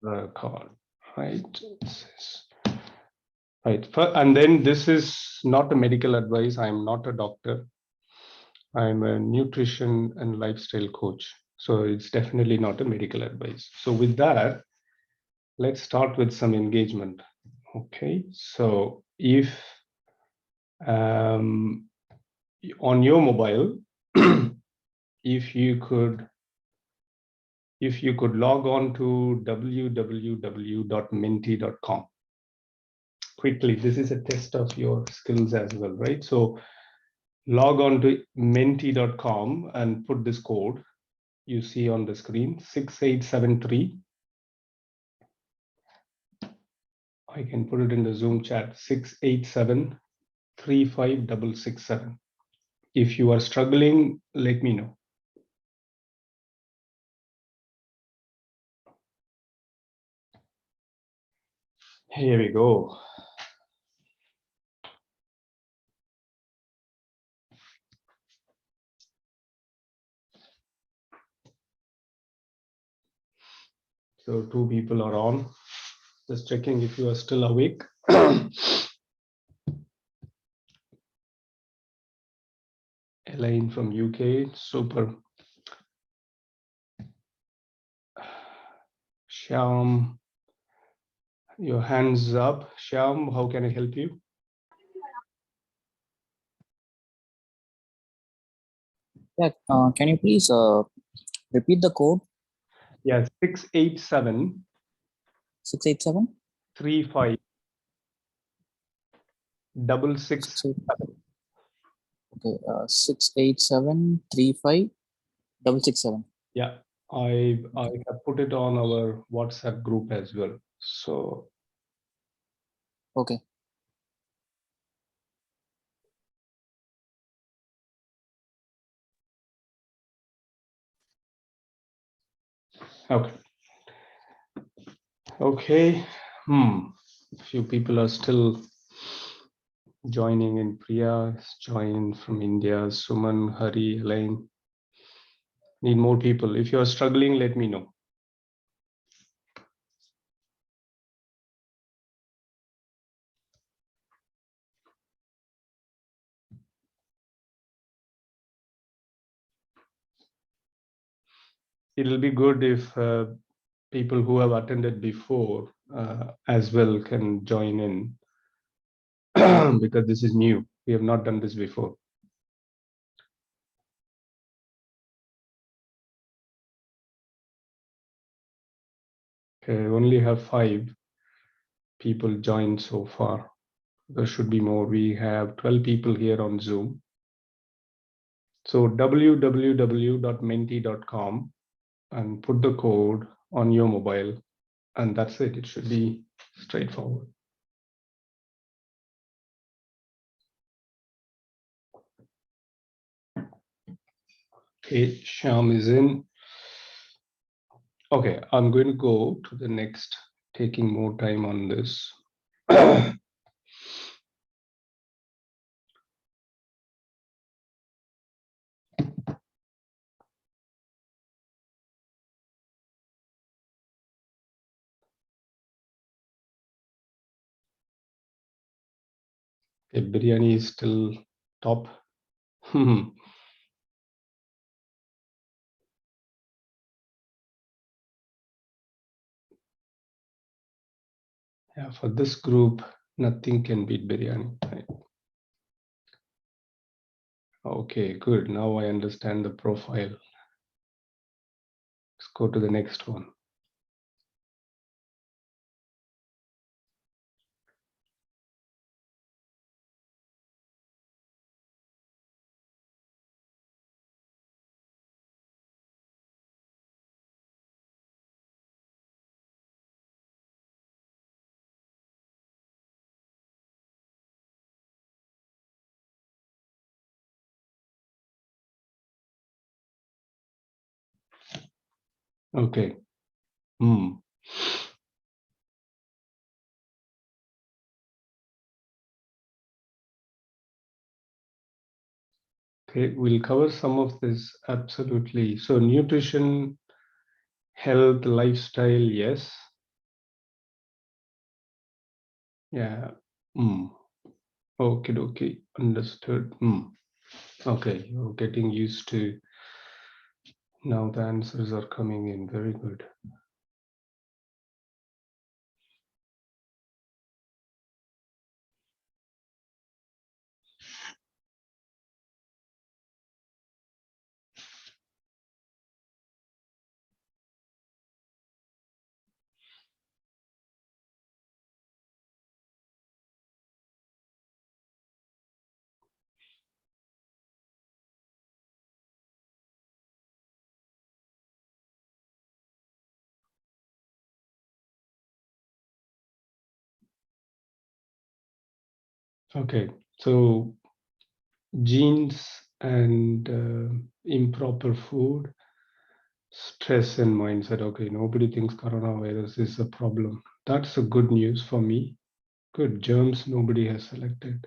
record, right? Right. And then this is not a medical advice. I'm not a doctor. I'm a nutrition and lifestyle coach. So it's definitely not a medical advice. So with that, let's start with some engagement. Okay. So if on your mobile, if you could log on to www.menti.com quickly. This is a test of your skills as well, right? So log on to menti.com and put this code you see on the screen, 6873. I can put it in the Zoom chat, 687-35667. If you are struggling, let me know. Here we go. So 2 people are on. Just checking if you are still awake. Elaine from UK, super. Shyam, your hands up. Shyam, how can I help you? Yeah, can you please repeat the code? Yeah, 687 687 35 667. Okay, 687356667. Yeah, I have put it on our WhatsApp group as well. So Okay. okay. Okay. Few people are still joining in. Priya is joined from India. Suman, Hari, Elaine. Need more people. If you are struggling, let me know. It'll be good if people who have attended before as well can join in because this is new. We have not done this before. Okay, only have 5 people joined so far. There should be more. We have 12 people here on Zoom. So www.menti.com and put the code on your mobile, and that's it. It should be straightforward. Okay, Sham is in. Okay, I'm going to go to the next, taking more time on this. Okay, biryani is still top. Yeah, for this group, nothing can beat biryani. Right? Okay, good. Now I understand the profile. Let's go to the next one. Okay. Okay, we'll cover some of this absolutely. So nutrition, health, lifestyle, yes. Yeah. Okay. Understood. Okay, you're getting used to now the answers are coming in. Very good. Okay, so genes and improper food, stress and mindset. Okay, nobody thinks coronavirus is a problem. That's a good news for me. Good. Germs, nobody has selected.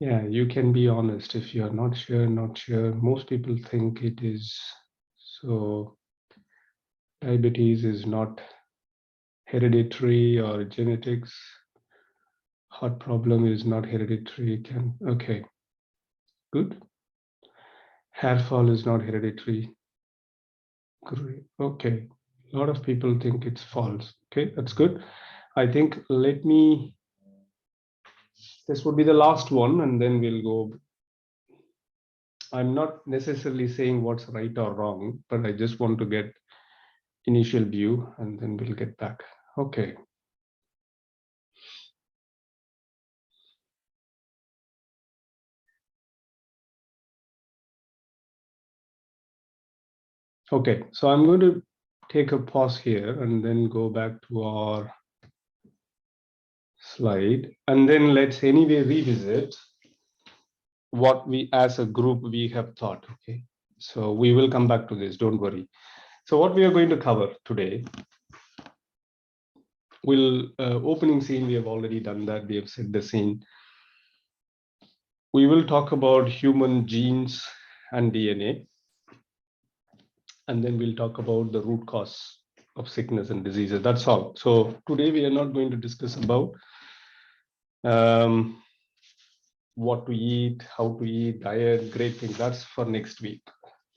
Yeah, you can be honest. If you're not sure, not sure. Most people think it is. So diabetes is not hereditary or genetics. Heart problem is not hereditary. Okay, good. Hair fall is not hereditary. Great. Okay. A lot of people think it's false. Okay, that's good. I think this would be the last one and then we'll go. I'm not necessarily saying what's right or wrong, but I just want to get initial view and then we'll get back. Okay. Okay, so I'm going to take a pause here and then go back to our slide and then let's anyway revisit what we as a group we have thought. Okay, so we will come back to this, don't worry. So what we are going to cover today, opening scene, we have already done that, we have set the scene. We will talk about human genes and DNA, and then we'll talk about the root cause of sickness and diseases. That's all. So today we are not going to discuss about what to eat, how to eat, diet, great thing. That's for next week.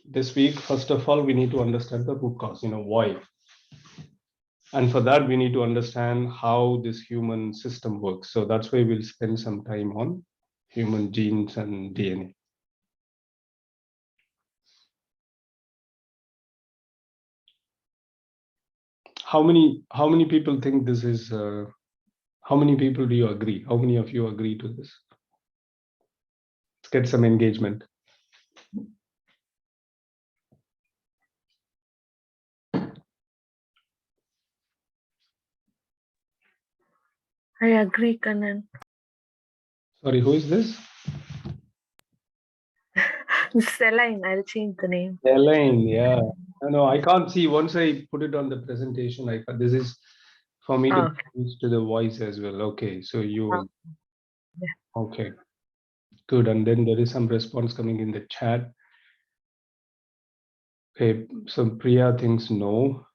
This week, first of all, we need to understand the root cause, why. And for that, we need to understand how this human system works. So that's why we'll spend some time on human genes and DNA. How many people think this is, how many people do you agree? How many of you agree to this? Let's get some engagement. I agree, Kannan. Sorry, who is this? Celine, I'll change the name. Elaine, yeah. No, I can't see. Once I put it on the presentation, this is for me to Okay. use to the voice as well. Okay, so you, Yeah. okay, good. And then there is some response coming in the chat. Okay, so Priya thinks no,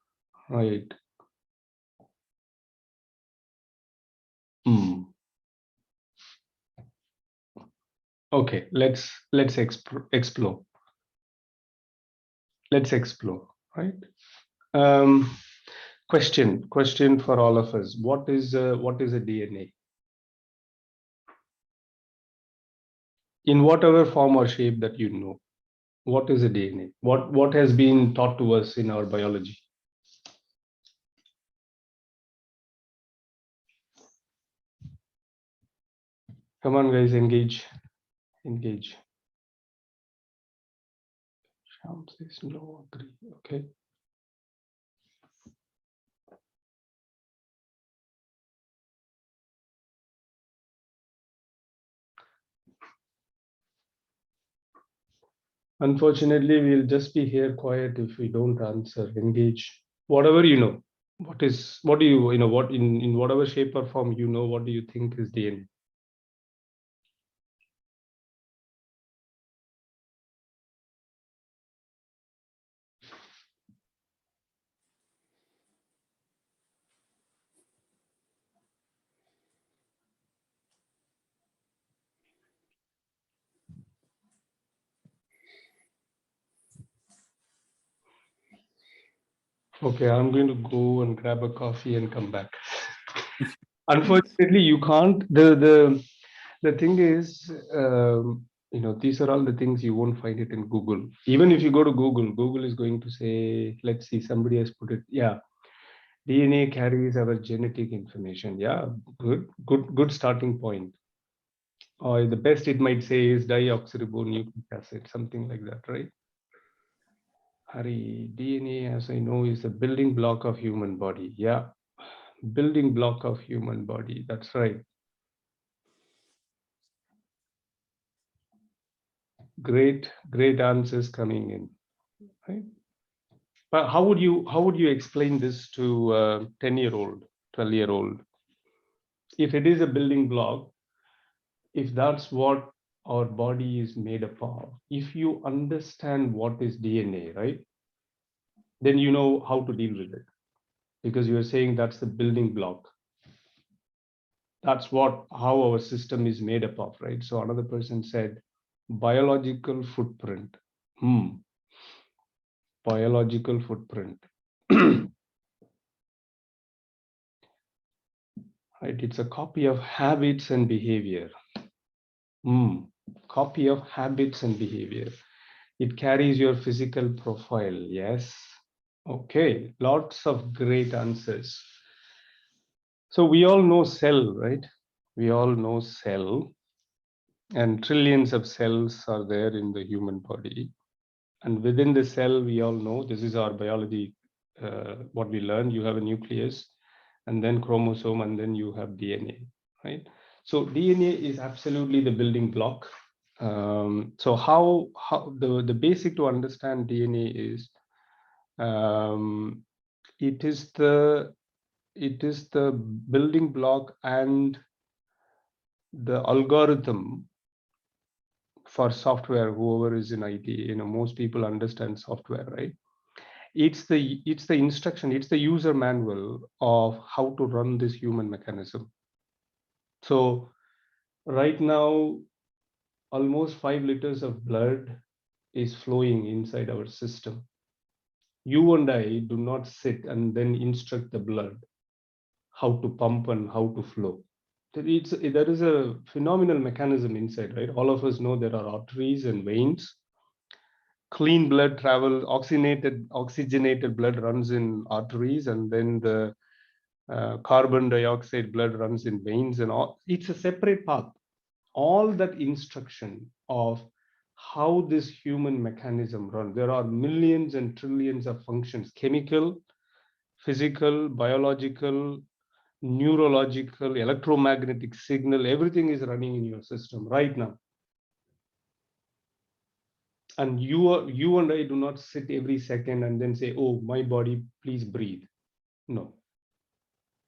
right? Okay, let's explore. Let's explore, right? Question for all of us. What is a DNA? In whatever form or shape that you know, what is a DNA? What has been taught to us in our biology? Come on, guys, engage. Sham says no, agree. Okay. Unfortunately, we'll just be here quiet if we don't answer. Engage. Whatever you know. What do you know, what in whatever shape or form, you know, what do you think is DNA? Okay, I'm going to go and grab a coffee and come back. Unfortunately, you can't. The thing is, you know, these are all the things you won't find it in Google. Even if you go to Google, Google is going to say, let's see, somebody has put it. Yeah, DNA carries our genetic information. Yeah, good starting point. Or the best it might say is deoxyribonucleic acid, something like that, right? Hari, DNA, as I know, is the building block of human body. Yeah, building block of human body. That's right. Great answers coming in. Right? But how would you explain this to a 10-year-old, 12-year-old? If it is a building block, if that's what our body is made up of, if you understand what is DNA, right, then you know how to deal with it, because you're saying that's the building block. That's how our system is made up of, right? So another person said, biological footprint. Biological footprint. Right, it's a copy of habits and behavior. Copy of habits and behavior. It carries your physical profile. Yes. Okay, lots of great answers. So we all know cell, right? We all know cell, and trillions of cells are there in the human body. And within the cell, we all know, this is our biology, what we learn. You have a nucleus, and then chromosome, and then you have DNA, right? So DNA is absolutely the building block. So how the basic to understand DNA is, it is the building block and the algorithm for software. Whoever is in IT, you know, most people understand software, right? It's the instruction, it's the user manual of how to run this human mechanism. So right now, almost 5 liters of blood is flowing inside our system. You and I do not sit and then instruct the blood how to pump and how to flow. There is a phenomenal mechanism inside, right? All of us know there are arteries and veins. Clean blood travels, oxygenated blood runs in arteries, and then the carbon dioxide blood runs in veins, and all. It's a separate path. All that instruction of how this human mechanism runs, there are millions and trillions of functions: chemical, physical, biological, neurological, electromagnetic signal. Everything is running in your system right now. And you and I do not sit every second and then say, oh, my body, please breathe. No.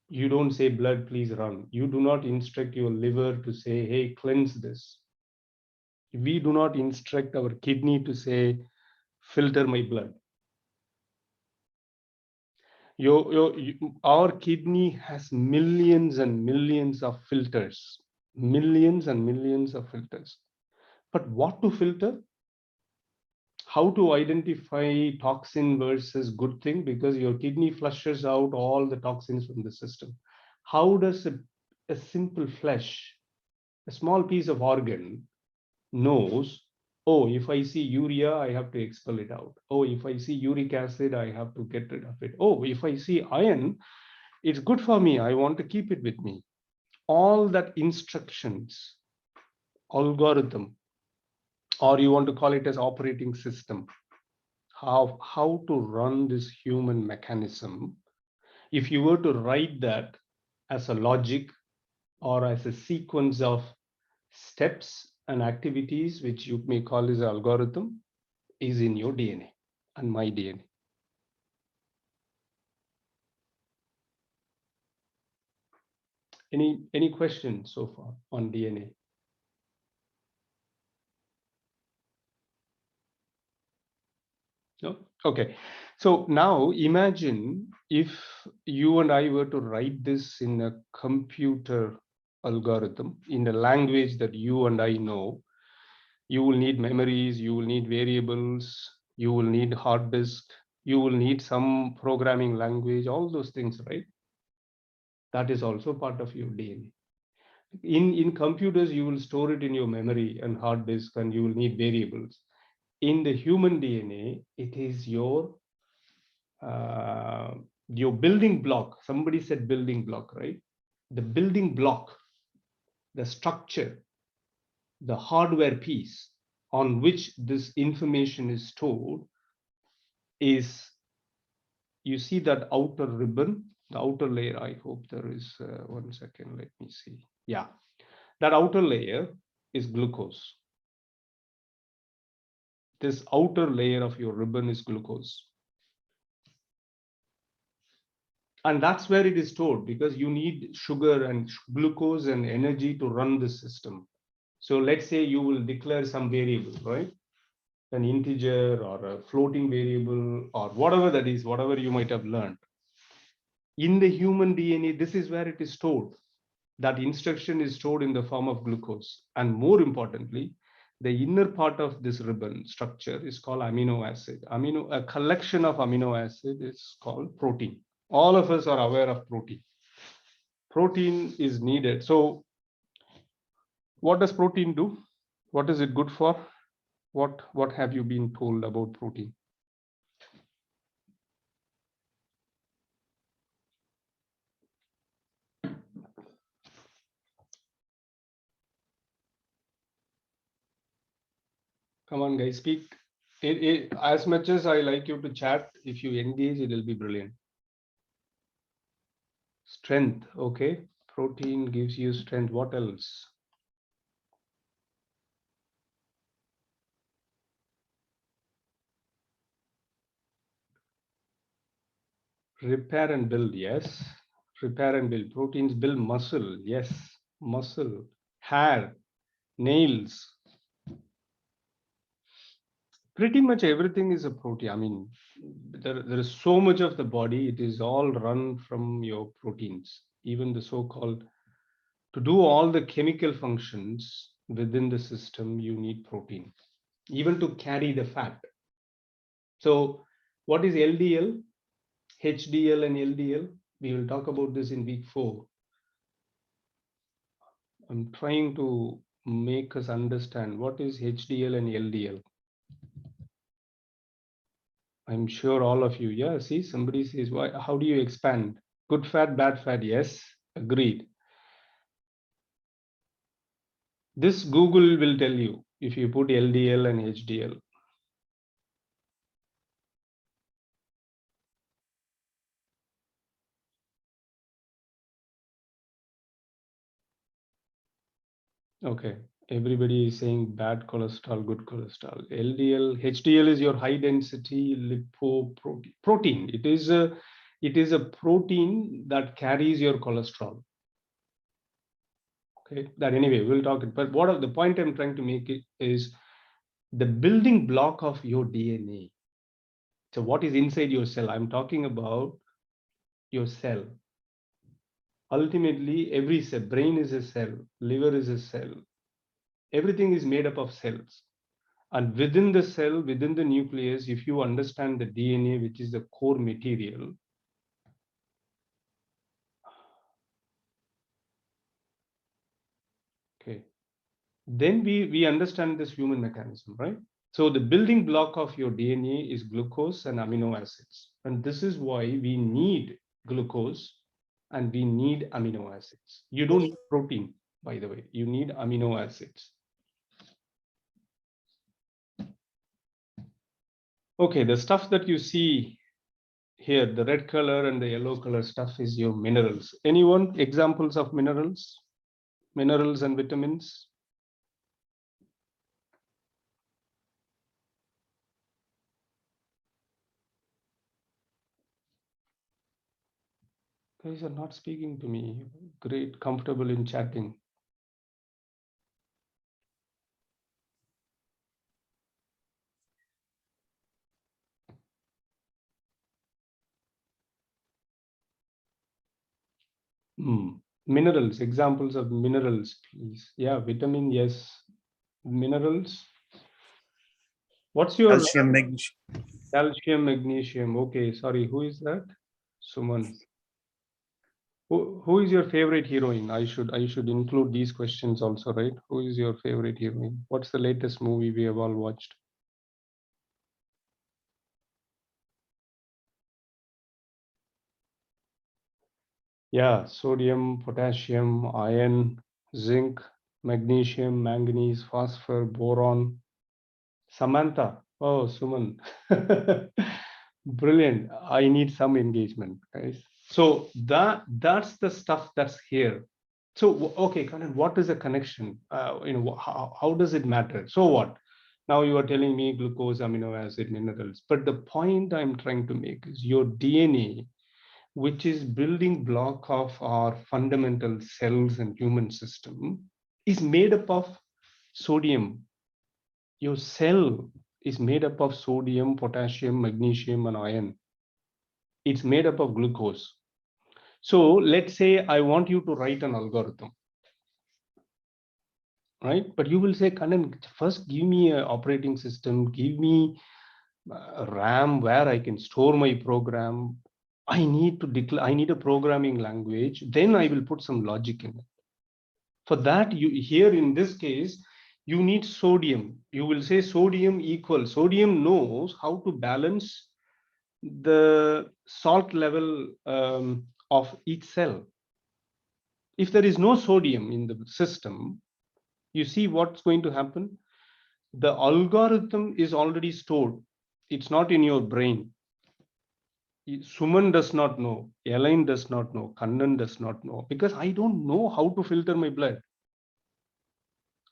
You don't say, blood, please run. You do not instruct your liver to say, hey, cleanse this. We do not instruct our kidney to say, filter my blood. Our kidney has millions and millions of filters, millions and millions of filters. But what to filter? How to identify toxin versus good thing? Because your kidney flushes out all the toxins from the system. How does a simple flesh, a small piece of organ, knows, oh, if I see urea, I have to expel it out. Oh, if I see uric acid, I have to get rid of it. Oh, if I see iron, it's good for me, I want to keep it with me. All that instructions, algorithm, or you want to call it as operating system, how to run this human mechanism. If you were to write that as a logic or as a sequence of steps and activities, which you may call as algorithm, is in your DNA and my DNA. Any questions so far on DNA? No? Okay. So now imagine if you and I were to write this in a computer algorithm in a language that you and I know. You will need memories, you will need variables, you will need hard disk, you will need some programming language, all those things, right? That is also part of your DNA. In computers, you will store it in your memory and hard disk, and you will need variables. In the human DNA, it is your building block. Somebody said building block, right? The building block, the structure, the hardware piece on which this information is stored is, you see that outer ribbon, the outer layer. I hope there is 1 second. Let me see. Yeah, that outer layer is glucose. This outer layer of your ribbon is glucose. And that's where it is stored, because you need sugar and glucose and energy to run the system. So let's say you will declare some variable, right? An integer or a floating variable or whatever that is, whatever you might have learned. In the human DNA, this is where it is stored. That instruction is stored in the form of glucose. And more importantly, the inner part of this ribbon structure is called amino acid. A collection of amino acid is called protein. All of us are aware of protein. Protein is needed. So what does protein do? What is it good for? What have you been told about protein? Come on, guys, speak. As much as I like you to chat, if you engage, it will be brilliant. Strength, okay. Protein gives you strength. What else? Repair and build, yes. Repair and build. Proteins build muscle, yes. Muscle, hair, nails. Pretty much everything is a protein. I mean, there is so much of the body, it is all run from your proteins. Even the so-called, to do all the chemical functions within the system, you need protein, even to carry the fat. So what is LDL, HDL and LDL? We will talk about this in week 4. I'm trying to make us understand what is HDL and LDL. I'm sure all of you, yeah, see, somebody says, why, how do you expand? Good fat, bad fat, yes, agreed. This Google will tell you if you put LDL and HDL. Okay, everybody is saying bad cholesterol, good cholesterol. LDL, HDL is your high density lipoprotein. It is a protein that carries your cholesterol. Okay, that anyway, we'll talk it. But what the point I'm trying to make it is the building block of your DNA. So what is inside your cell? I'm talking about your cell. Ultimately, every cell, brain is a cell, liver is a cell. Everything is made up of cells. And within the cell, within the nucleus, if you understand the DNA, which is the core material, okay, then we understand this human mechanism, right? So the building block of your DNA is glucose and amino acids. And this is why we need glucose and we need amino acids. You don't need protein, by the way, you need amino acids. Okay, the stuff that you see here, the red color and the yellow color stuff is your minerals. Anyone examples of minerals? Minerals and vitamins? guys are not speaking to me. Great, comfortable in chatting. Minerals, examples of minerals, please. Yeah, vitamin, yes. Minerals. What's your Calcium, magnesium. calcium, magnesium? Okay, sorry, who is that? Suman. Who is your favorite heroine? I should include these questions also, right? Who is your favorite heroine? What's the latest movie we have all watched? Yeah, sodium, potassium, iron, zinc, magnesium, manganese, phosphor, boron. Samantha. Oh, Suman. Brilliant. I need some engagement, guys. So that's the stuff that's here. So okay, Karan, what is the connection? How does it matter? So what? Now you are telling me glucose, amino acid, minerals. But the point I'm trying to make is your DNA, which is building block of our fundamental cells and human system, is made up of sodium. Your cell is made up of sodium, potassium, magnesium, and iron. It's made up of glucose. So let's say I want you to write an algorithm, right? But you will say, Kannan, first give me an operating system, give me RAM where I can store my program. I need to declare, I need a programming language. Then I will put some logic in it. For that, you here in this case, you need sodium. You will say sodium equal. Sodium knows how to balance the salt level of each cell. If there is no sodium in the system, you see what's going to happen? The algorithm is already stored. It's not in your brain. Suman does not know, Elaine does not know, Kannan does not know, because I don't know how to filter my blood.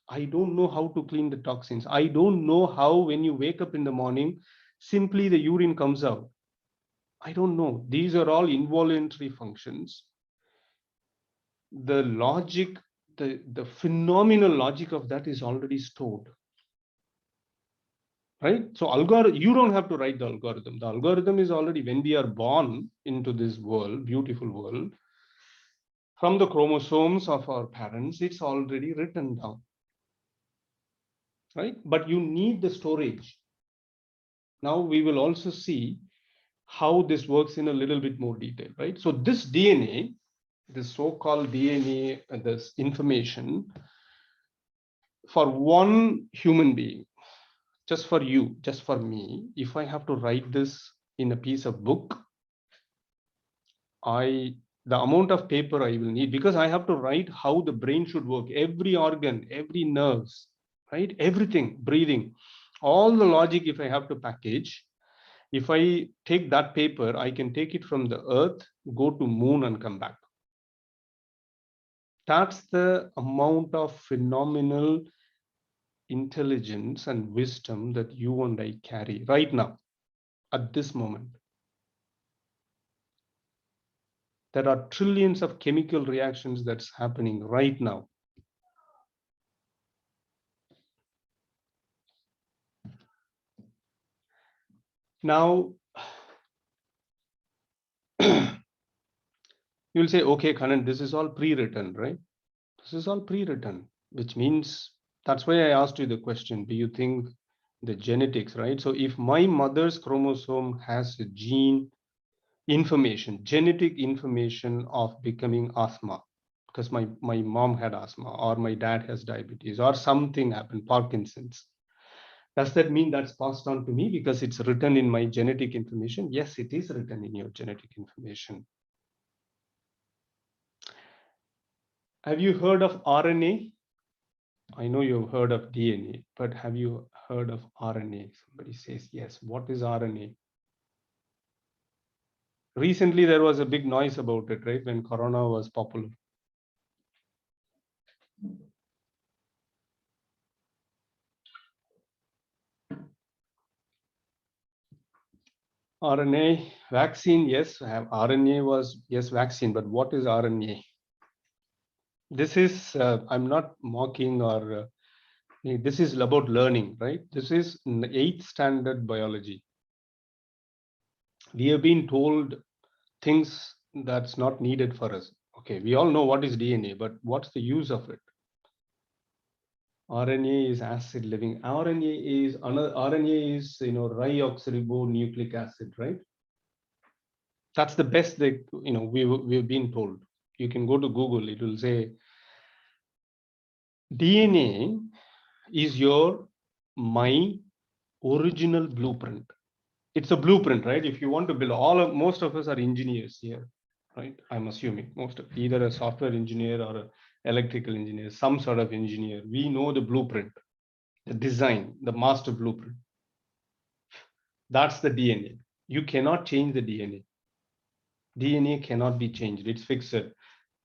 I don't know how to clean the toxins. I don't know how, when you wake up in the morning, simply the urine comes out. I don't know. These are all involuntary functions. The logic, the phenomenal logic of that is already stored. Right? So algorithm, you don't have to write the algorithm. The algorithm is already, when we are born into this world, beautiful world, from the chromosomes of our parents, it's already written down. Right? But you need the storage. Now we will also see how this works in a little bit more detail, right? So this DNA, this so-called DNA, this information, for one human being, just for you, just for me, if I have to write this in a piece of book, the amount of paper I will need, because I have to write how the brain should work, every organ, every nerves, right? Everything, breathing, all the logic, if I have to package, if I take that paper, I can take it from the earth, go to moon and come back. That's the amount of phenomenal intelligence and wisdom that you and I carry right now, at this moment. There are trillions of chemical reactions that's happening right now. Now, you'll say, okay, Kannan, this is all pre-written, right? This is all pre-written, which means, that's why I asked you the question, do you think the genetics, right? So if my mother's chromosome has a gene information, genetic information of becoming asthma, because my mom had asthma, or my dad has diabetes, or something happened, Parkinson's. Does that mean that's passed on to me because it's written in my genetic information? Yes, it is written in your genetic information. Have you heard of RNA? I know you've heard of DNA, but have you heard of RNA? Somebody says yes. What is RNA? Recently, there was a big noise about it, right? When Corona was popular. RNA vaccine, yes. RNA was, yes, vaccine, but what is RNA? This is, I'm not mocking or this is about learning, right? This is 8th standard biology. We have been told things that's not needed for us. Okay, we all know what is DNA, but what's the use of it? RNA is acid living. RNA is rioxyribonucleic acid, right? That's the best that we've been told. You can go to Google, it will say DNA is my original blueprint. It's a blueprint, right? If you want to build, most of us are engineers here, right? I'm assuming most of either a software engineer or an electrical engineer, some sort of engineer. We know the blueprint, the design, the master blueprint. That's the DNA. You cannot change the DNA. DNA cannot be changed. It's fixed.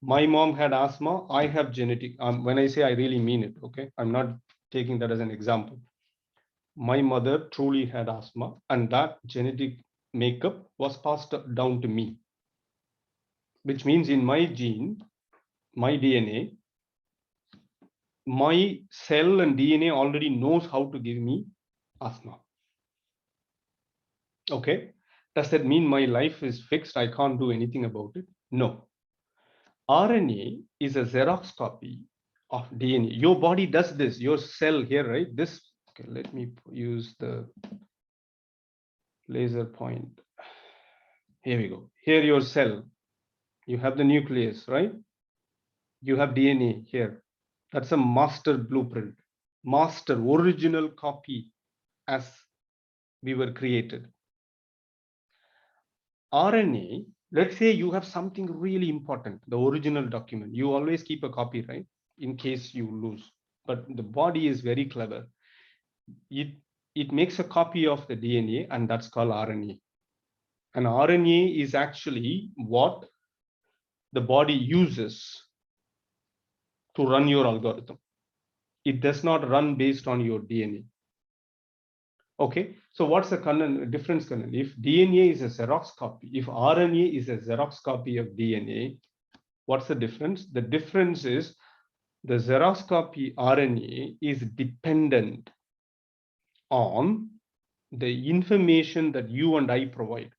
My mom had asthma. I have genetic. When I say I really mean it, okay? I'm not taking that as an example. My mother truly had asthma, and that genetic makeup was passed down to me, which means in my gene, my DNA, my cell and DNA already knows how to give me asthma. Okay, does that mean my life is fixed? I can't do anything about it? No. RNA is a Xerox copy of DNA. Your body does this, your cell here, right? This, okay, let me use the laser point. Here we go. Here your cell, you have the nucleus, right? You have DNA here. That's a master blueprint, master original copy as we were created. RNA, let's say you have something really important, the original document. You always keep a copy, right? In case you lose. But the body is very clever. It makes a copy of the DNA, and that's called RNA. And RNA is actually what the body uses to run your algorithm. It does not run based on your DNA. Okay, so what's the difference? If DNA is a Xerox copy, if RNA is a Xerox copy of DNA, what's the difference? The difference is the Xerox copy RNA is dependent on the information that you and I provide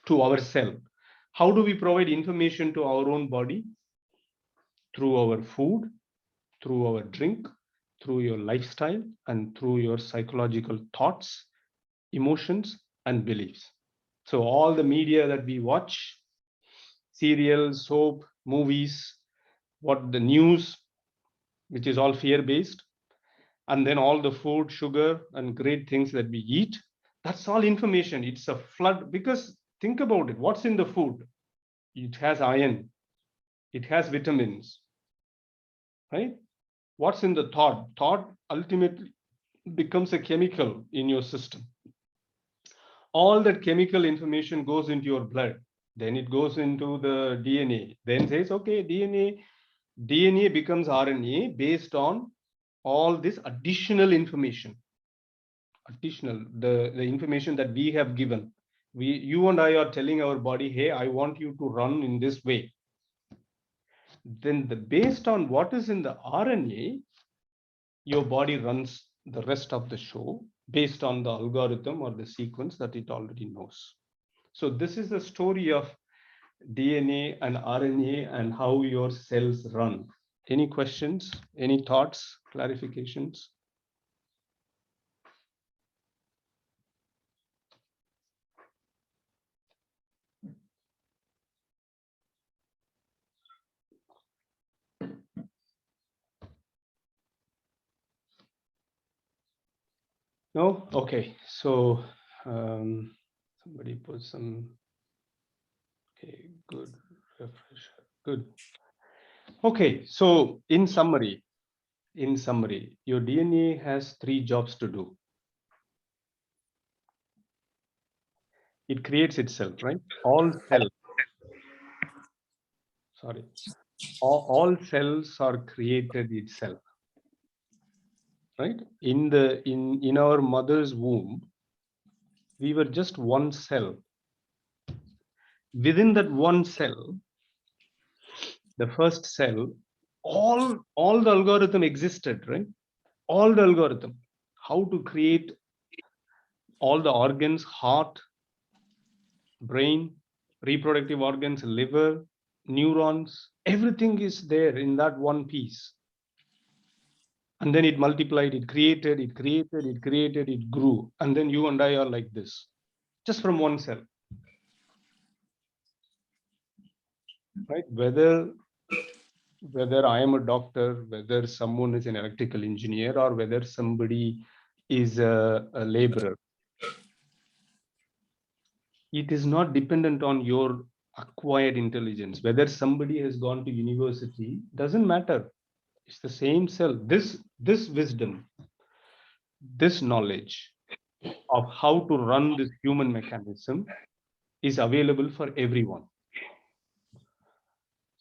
to our cell. How do we provide information to our own body? Through our food, through our drink, through your lifestyle, and through your psychological thoughts, emotions, and beliefs. So all the media that we watch, serials, soap, movies, what the news, which is all fear-based, and then all the food, sugar, and great things that we eat, that's all information. It's a flood, because think about it. What's in the food? It has iron. It has vitamins, right? What's in the thought? Thought ultimately becomes a chemical in your system. All that chemical information goes into your blood. Then it goes into the DNA. Then says, okay, DNA becomes RNA based on all this additional information. The information that we have given. You and I are telling our body, hey, I want you to run in this way. Then based on what is in the RNA, your body runs the rest of the show based on the algorithm or the sequence that it already knows. So this is the story of DNA and RNA and how your cells run. Any questions, any thoughts, clarifications? No? Okay, so somebody put some, okay, good, refresher, good. Okay, so in summary, your DNA has 3 jobs to do. It creates itself, right? All cells are created itself, right? In our mother's womb, we were just one cell. within that one cell, the first cell, all the algorithm existed, right? All the algorithm, how to create all the organs, heart, brain, reproductive organs, liver, neurons, everything is there in that one piece. And then it multiplied, it created, it grew. And then you and I are like this, just from one cell. Right? Whether I am a doctor, whether someone is an electrical engineer, or whether somebody is a laborer, it is not dependent on your acquired intelligence. Whether somebody has gone to university, doesn't matter. It's the same cell. This wisdom, this knowledge of how to run this human mechanism is available for everyone.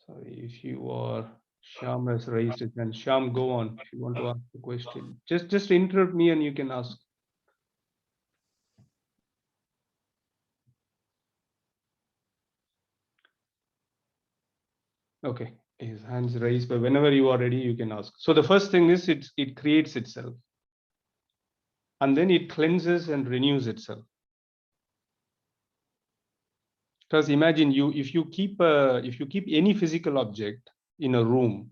So if you are, Shyam has raised it, and Shyam, go on if you want to ask the question. Just interrupt me and you can ask. Okay, his hands raised, but whenever you are ready, you can ask. So the first thing is it creates itself, and then it cleanses and renews itself. Because imagine if you keep any physical object in a room,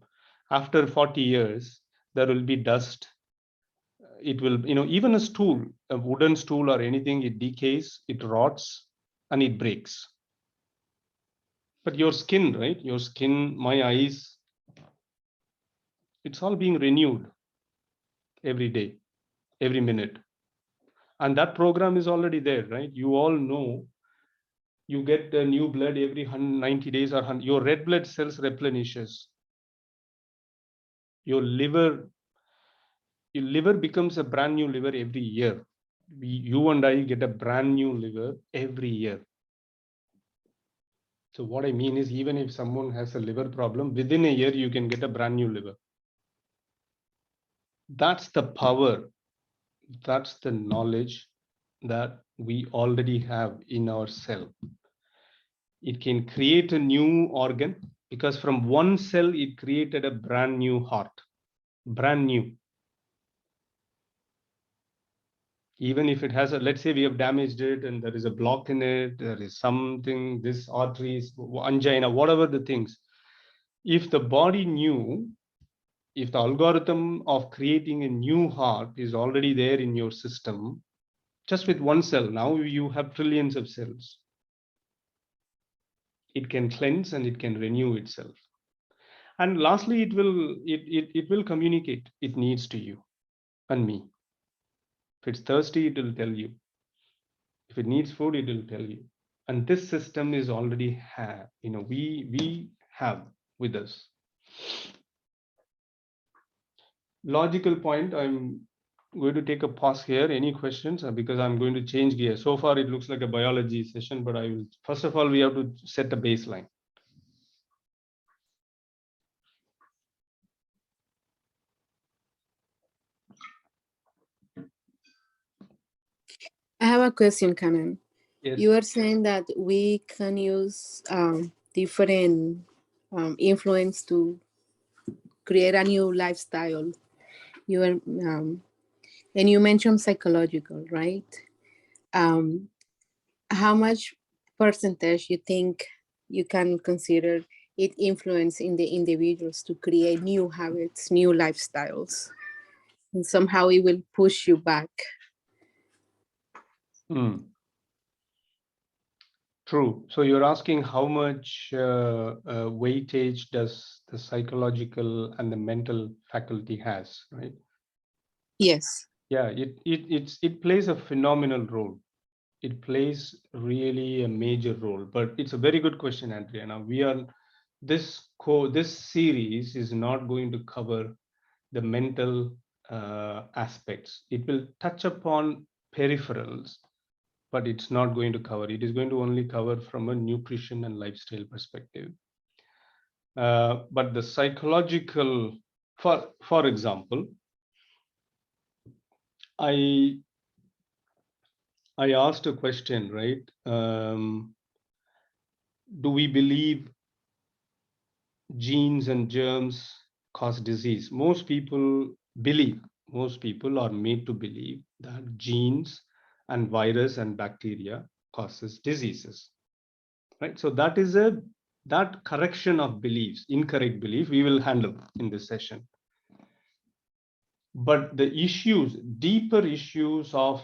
after 40 years, there will be dust. It will, even a stool, a wooden stool or anything, it decays, it rots, and it breaks. But your skin, right? Your skin, my eyes, it's all being renewed every day, every minute. And that program is already there, right? You all know you get the new blood every 90 days, or your red blood cells replenishes. Your liver becomes a brand new liver every year. You and I get a brand new liver every year. So what I mean is, even if someone has a liver problem, within a year, you can get a brand new liver. That's the power. That's the knowledge that we already have in our cell. It can create a new organ, because from one cell, it created a brand new heart, brand new. Even if it has a, let's say we have damaged it and there is a block in it, there is something, this arteries, angina, whatever the things. If the body knew, if the algorithm of creating a new heart is already there in your system, just with one cell, now you have trillions of cells. It can cleanse and it can renew itself. And lastly, it will communicate it needs to you and me. If it's thirsty, it will tell you. If it needs food, it will tell you. And this system is already we have with us. Logical point. I'm going to take a pause here. Any questions? Because I'm going to change gear. So far, it looks like a biology session, but I will. First of all, we have to set the baseline. I have a question, Kanan. Yes. You are saying that we can use different influence to create a new lifestyle. You are, and you mentioned psychological, right? How much percentage you think you can consider it influence in the individuals to create new habits, new lifestyles, and somehow it will push you back? True. So you're asking how much weightage does the psychological and the mental faculty has, right? Yes. Yeah, it plays a phenomenal role. It plays really a major role. But it's a very good question, Andrea. Now this series is not going to cover the mental aspects. It will touch upon peripherals, but it's not going to cover. It is going to only cover from a nutrition and lifestyle perspective. But the psychological, for example, I asked a question, right? do we believe genes and germs cause disease? Most people are made to believe that genes and virus and bacteria causes diseases, right? So that correction of beliefs, incorrect belief, we will handle in this session. But the issues, deeper issues of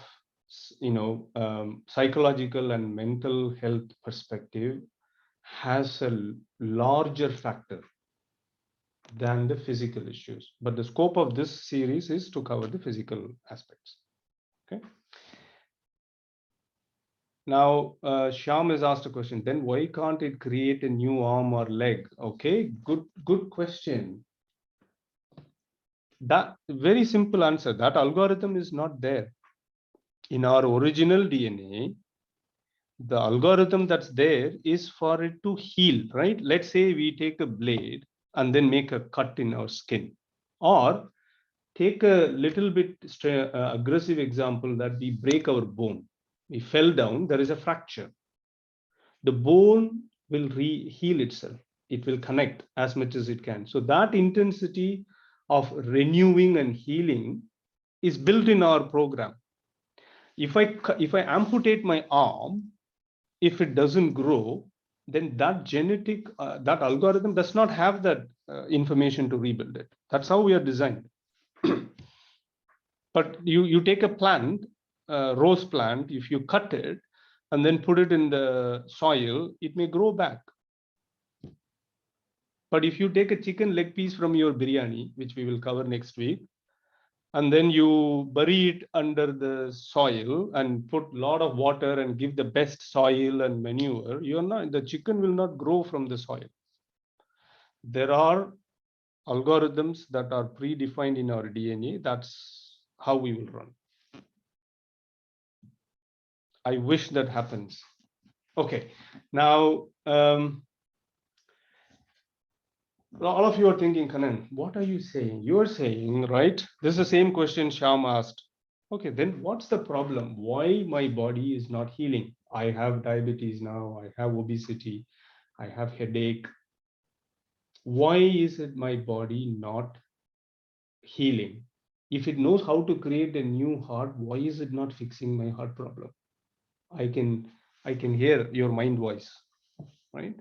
psychological and mental health perspective has a larger factor than the physical issues. But the scope of this series is to cover the physical aspects. Okay. Now, Shyam has asked a question. Then why can't it create a new arm or leg? Okay, good question. That very simple answer. That algorithm is not there in our original DNA. The algorithm that's there is for it to heal, right? Let's say we take a blade and then make a cut in our skin, or take a little bit aggressive example that we break our bone. We fell down, there is a fracture. The bone will heal itself. It will connect as much as it can. So that intensity of renewing and healing is built in our program. If I amputate my arm, if it doesn't grow, then that genetic, that algorithm does not have that information to rebuild it. That's how we are designed. But you take a plant, rose plant, if you cut it and then put it in the soil, it may grow back. But if you take a chicken leg piece from your biryani, which we will cover next week, and then you bury it under the soil and put a lot of water and give the best soil and manure, the chicken will not grow from the soil. There are algorithms that are predefined in our DNA. That's how we will run. I wish that happens. Okay, now all of you are thinking, Kanan, what are you saying? You're saying, right? This is the same question Shyam asked. Okay, then what's the problem? Why my body is not healing? I have diabetes now, I have obesity, I have headache. Why is it my body not healing? If it knows how to create a new heart, why is it not fixing my heart problem? I can hear your mind voice, right?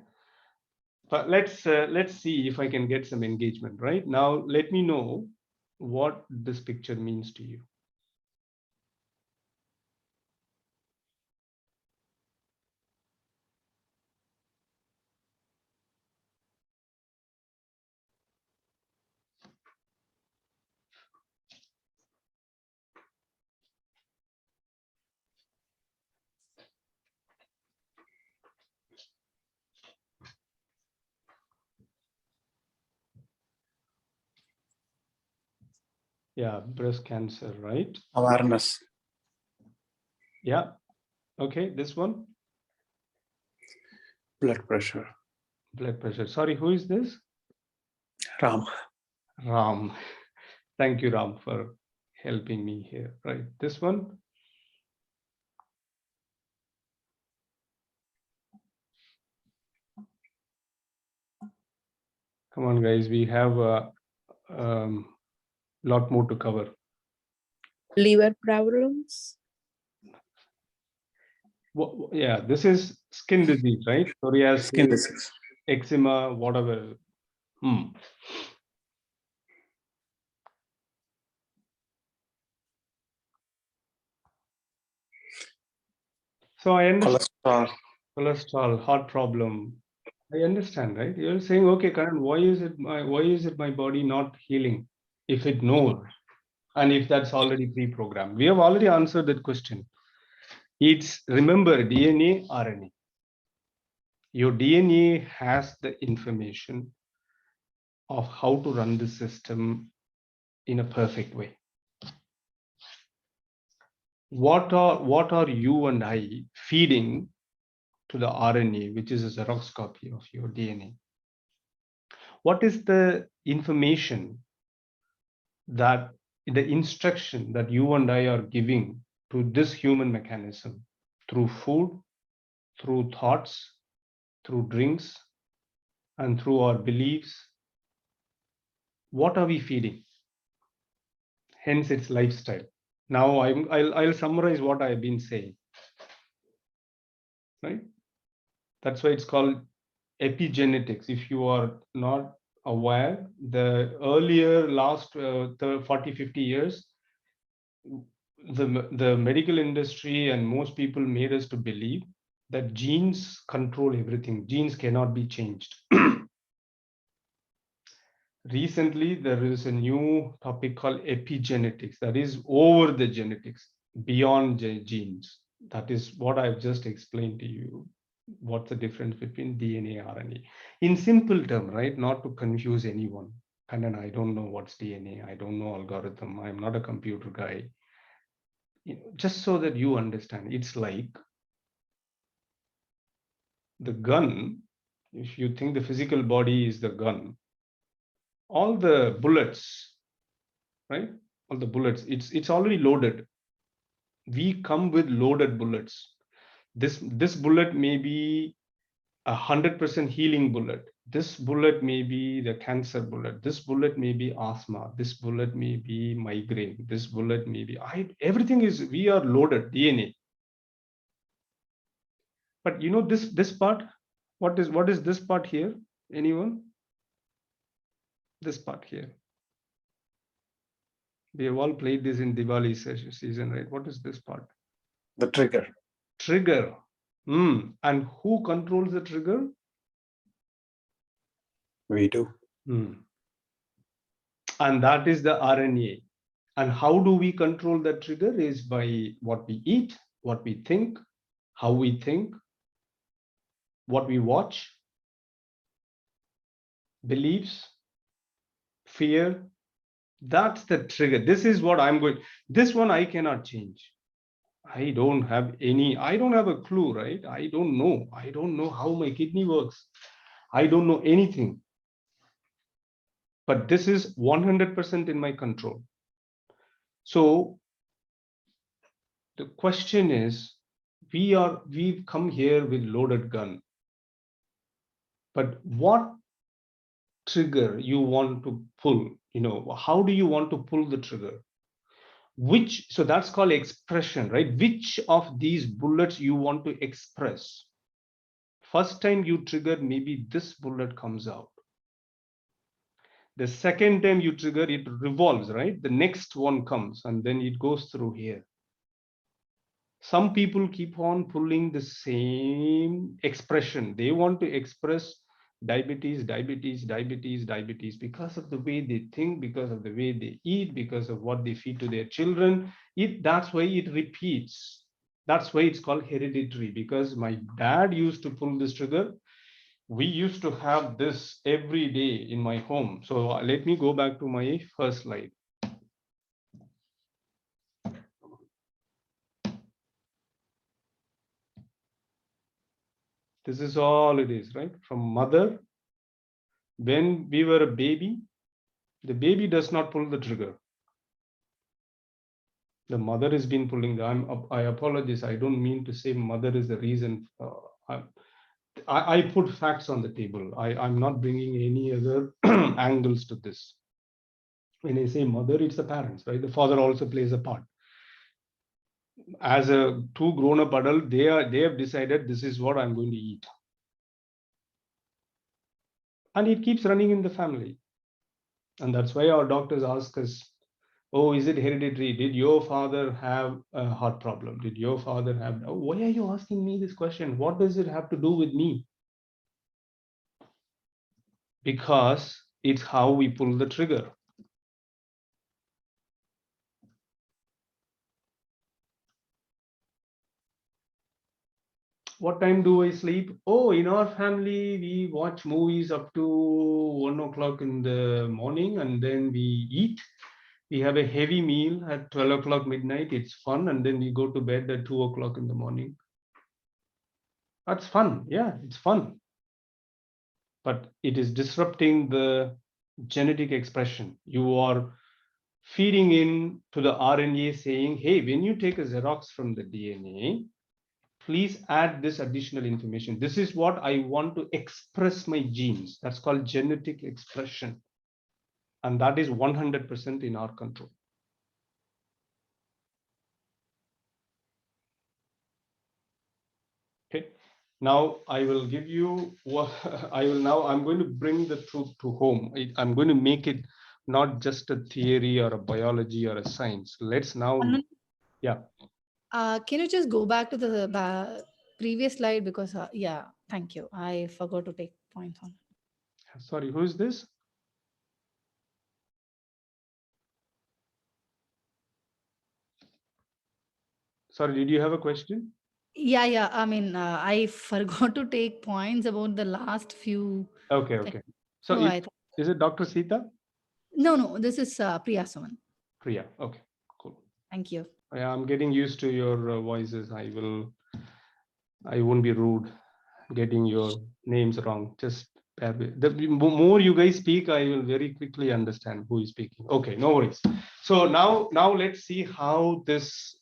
But let's see if I can get some engagement right now. Let me know what this picture means to you. Yeah, breast cancer, right? Awareness. Yeah. Okay, this one. Blood pressure. Blood pressure. Sorry, who is this? Ram. Ram. Thank you, Ram, for helping me here. Right. This one. Come on, guys. We have a lot more to cover. Liver problems. Well, yeah, this is skin disease, right? Psoriasis, Skin disease. eczema, whatever. So I understand cholesterol, heart problem. I understand, right? You're saying, okay, Karan, why is it my body not healing if it knows, and if that's already pre-programmed? We have already answered that question. It's, remember, DNA, RNA. Your DNA has the information of how to run the system in a perfect way. What are you and I feeding to the RNA, which is a Xerox copy of your DNA? What is the information, that the instruction that you and I are giving to this human mechanism through food, through thoughts, through drinks, and through our beliefs. What are we feeding? Hence its lifestyle. Now I'll summarize what I've been saying. Right? That's why it's called epigenetics. If you are not aware, the earlier last 40, 50 years, the medical industry and most people made us to believe that genes control everything. Genes cannot be changed. Recently, there is a new topic called epigenetics, that is over the genetics, beyond genes. That is what I've just explained to you. What's the difference between DNA, RNA? In simple term, right? Not to confuse anyone. And then I don't know what's DNA. I don't know algorithm. I'm not a computer guy. Just so that you understand, it's like the gun. If you think the physical body is the gun, all the bullets, right? All the bullets, it's already loaded. We come with loaded bullets. This bullet may be 100% healing bullet. This bullet may be the cancer bullet. This bullet may be asthma. This bullet may be migraine. This bullet may be everything is, we are loaded DNA. But you know this part, what is this part here? Anyone? This part here. We have all played this in Diwali season, right? What is this part? The trigger. Trigger. And who controls the trigger? We do. And that is the RNA. And how do we control the trigger? Is by what we eat, what we think, how we think, what we watch, beliefs, fear. That's the trigger. This is what I'm going. This one I cannot change. I don't have a clue, right? I don't know how my kidney works. I don't know anything. But this is 100% in my control. So the question is, we've come here with loaded gun. But what trigger you want to pull? How do you want to pull the trigger? So that's called expression, right? Which of these bullets you want to express? First time you trigger, maybe this bullet comes out. The second time you trigger, it revolves, right? The next one comes and then it goes through here. Some people keep on pulling the same expression. They want to express diabetes, diabetes, diabetes, diabetes because of the way they think, because of the way they eat, because of what they feed to their children. That's why it repeats. That's why it's called hereditary, because my dad used to pull this trigger. We used to have this every day in my home. So let me go back to my first slide. This is all it is, right? From mother. When we were a baby, the baby does not pull the trigger. The mother has been pulling. I apologize. I don't mean to say mother is the reason. I put facts on the table. I'm not bringing any other angles to this. When I say mother, it's the parents, right? The father also plays a part. As a two grown-up adult, they have decided this is what I'm going to eat. And it keeps running in the family. And that's why our doctors ask us, oh, is it hereditary? Did your father have a heart problem? Did your father have? Oh, why are you asking me this question? What does it have to do with me? Because it's how we pull the trigger. What time do I sleep? Oh, in our family, we watch movies up to 1 o'clock in the morning, and then we eat. We have a heavy meal at 12 o'clock midnight. It's fun. And then we go to bed at 2 o'clock in the morning. That's fun. Yeah, it's fun. But it is disrupting the genetic expression. You are feeding in to the RNA saying, hey, when you take a Xerox from the DNA, please add this additional information. This is what I want to express my genes. That's called genetic expression. And that is 100% in our control. Okay. Now I will give you what I'm going to bring the truth to home. I'm going to make it not just a theory or a biology or a science. Let's now, Anand, yeah. can you just go back to the previous slide? Because, yeah, thank you. I forgot to take points on it. Sorry, who is this? Sorry, did you have a question? Yeah. I mean, I forgot to take points about the last few. Okay. So No, is it Dr. Sita? No, this is Priya Suman. Priya. Okay, cool. Thank you. I'm getting used to your voices. I won't be rude getting your names wrong. Just the more you guys speak, I will very quickly understand who is speaking. Okay, no worries. So now let's see how this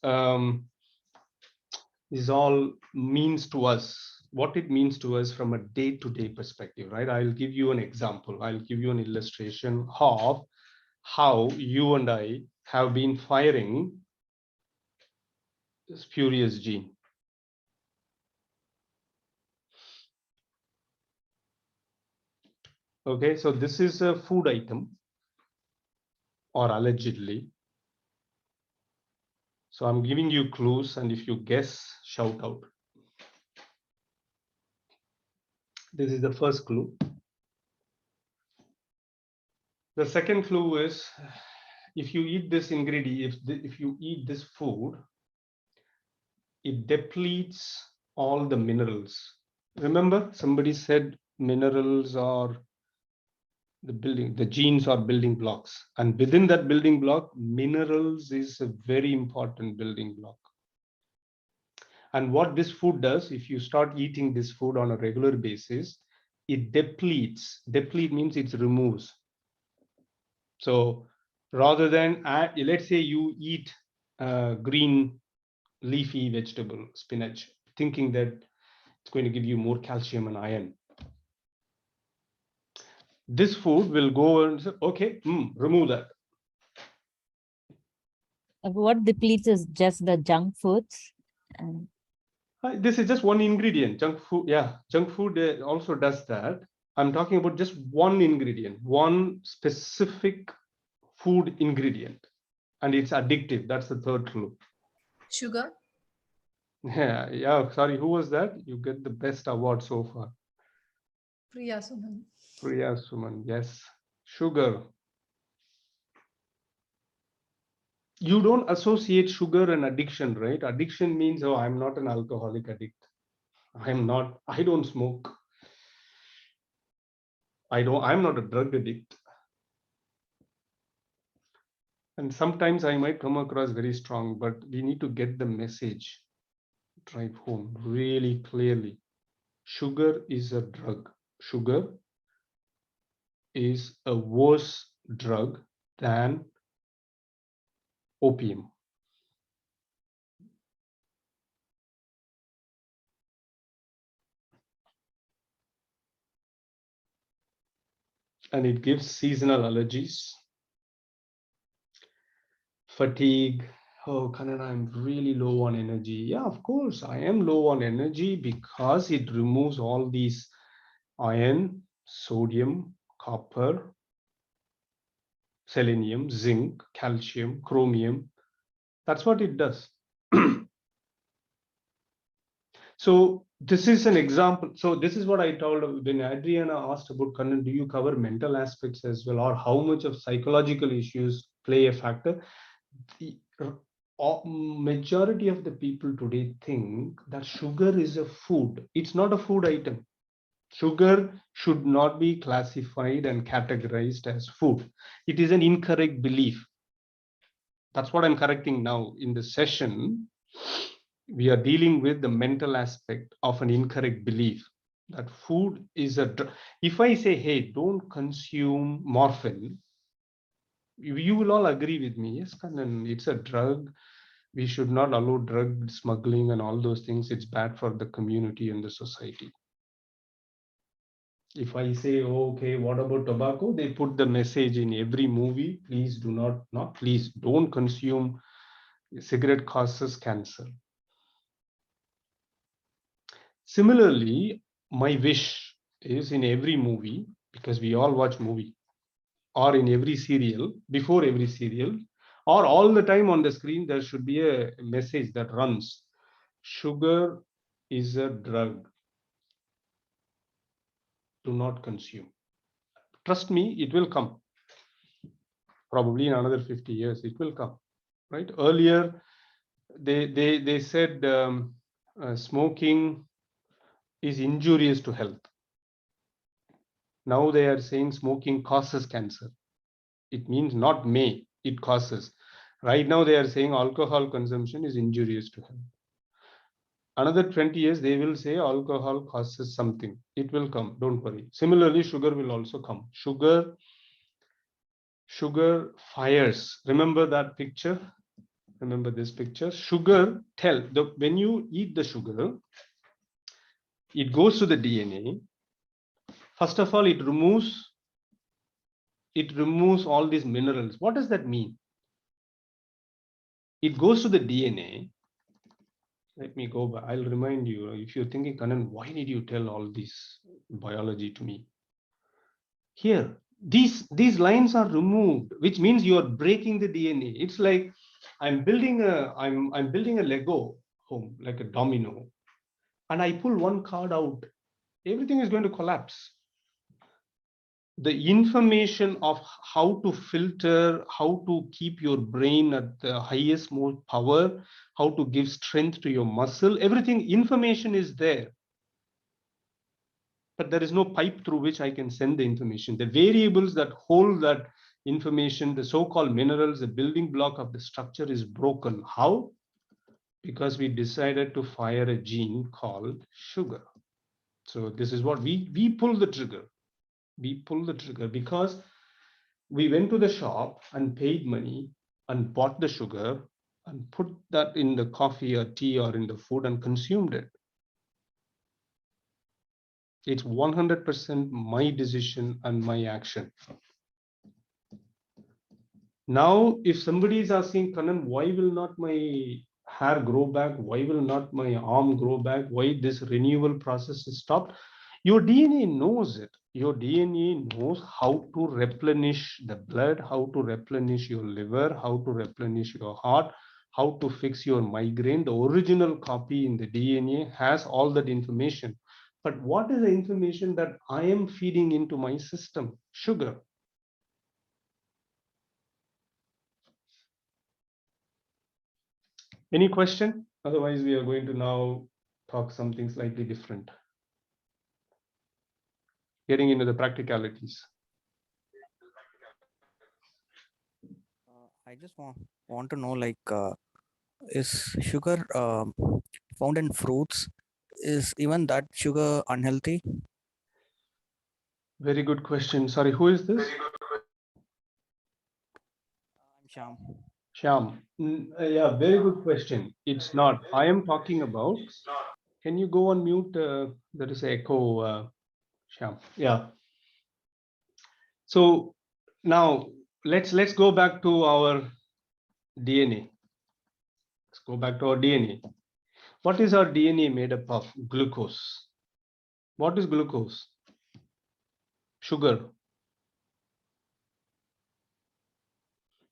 is all means to us, what it means to us from a day-to-day perspective, right? I'll give you an example. I'll give you an illustration of how you and I have been firing this spurious gene. Okay, so this is a food item, or allegedly. So I'm giving you clues, and if you guess, shout out. This is the first clue. The second clue is, if you eat this ingredient, if you eat this food, it depletes all the minerals. Remember, somebody said minerals are the genes are building blocks, and within that building block, minerals is a very important building block. And what this food does, if you start eating this food on a regular basis, it depletes. Deplete means it removes. So rather than let's say you eat green leafy vegetable, spinach, thinking that it's going to give you more calcium and iron. This food will go and say, okay, remove that. What depletes is just the junk foods. This is just one ingredient. Junk food, yeah, junk food also does that. I'm talking about just one ingredient, one specific food ingredient, and it's addictive. That's the third clue. Sugar? Yeah. Sorry, who was that? You get the best award so far. Priya Suman. Priya Suman, yes. Sugar. You don't associate sugar and addiction, right? Addiction means, oh, I'm not an alcoholic addict. I don't smoke. I'm not a drug addict. And sometimes I might come across very strong, but we need to get the message drive home really clearly. Sugar is a drug. Sugar is a worse drug than opium. And it gives seasonal allergies, fatigue. Oh, Kanan, I'm really low on energy. Yeah, of course, I am low on energy because it removes all these iron, sodium, copper, selenium, zinc, calcium, chromium. That's what it does. So this is an example. So this is what I told when Adriana asked about, Kanan, do you cover mental aspects as well, or how much of psychological issues play a factor? The majority of the people today think that sugar is a food. It's not a food item. Sugar should not be classified and categorized as food. It is an incorrect belief. That's what I'm correcting now in the session. We are dealing with the mental aspect of an incorrect belief that food is a drug. If I say, hey, don't consume morphine, you will all agree with me. Yes, Kanan, it's a drug. We should not allow drug smuggling and all those things. It's bad for the community and the society. If I say, oh, okay, what about tobacco? They put the message in every movie. Please do please don't consume. Cigarette causes cancer. Similarly, my wish is in every movie, because we all watch movie, or in every serial, before every serial, or all the time on the screen, there should be a message that runs. Sugar is a drug. Do not consume. Trust me, it will come. Probably in another 50 years, it will come. Right? Earlier, they said smoking is injurious to health. Now they are saying smoking causes cancer. It means not may, it causes. Right now they are saying alcohol consumption is injurious to health. Another 20 years, they will say alcohol causes something. It will come, don't worry. Similarly, sugar will also come. Sugar fires. Remember that picture? Remember this picture? Sugar, when you eat the sugar, it goes to the DNA. First of all, it removes all these minerals. What does that mean? It goes to the DNA. Let me go back. I'll remind you, if you're thinking, Kannan, why did you tell all this biology to me? Here, these lines are removed, which means you are breaking the DNA. It's like I'm building a Lego home, like a domino, and I pull one card out. Everything is going to collapse. The information of how to filter, how to keep your brain at the highest most power, how to give strength to your muscle, everything, information is there. But there is no pipe through which I can send the information. The variables that hold that information, the so-called minerals, the building block of the structure is broken. How? Because we decided to fire a gene called sugar. So this is what we pull the trigger. We pull the trigger because we went to the shop and paid money and bought the sugar and put that in the coffee or tea or in the food and consumed it. It's 100% my decision and my action. Now, if somebody is asking, Kannan, why will not my hair grow back? Why will not my arm grow back? Why this renewal process is stopped? Your DNA knows it. Your DNA knows how to replenish the blood, how to replenish your liver, how to replenish your heart, how to fix your migraine. The original copy in the DNA has all that information. But what is the information that I am feeding into my system? Sugar. Any question? Otherwise, we are going to now talk something slightly different. Getting into the practicalities. I just want to know, like, is sugar found in fruits? Is even that sugar unhealthy? Very good question. Sorry, who is this? I'm Sham. Shyam. Yeah, very good question. It's not. I am talking about. Can you go on mute? There is an echo, Shyam. Yeah. So now let's go back to our DNA. Let's go back to our DNA. What is our DNA made up of? Glucose. What is glucose? Sugar.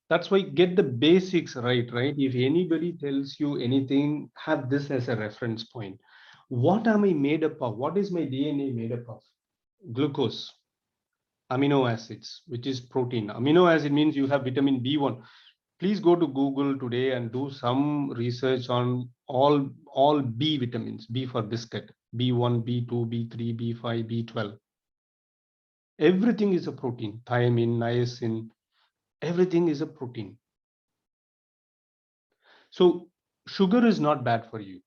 That's why get the basics right? If anybody tells you anything, have this as a reference point. What am I made up of? What is my DNA made up of? Glucose, amino acids, which is protein. Amino acid means you have vitamin B1. Please go to Google today and do some research on all B vitamins. B for biscuit, B1, B2, B3, B5, B12. Everything is a protein. Thiamine, niacin, everything is a protein. So sugar is not bad for you.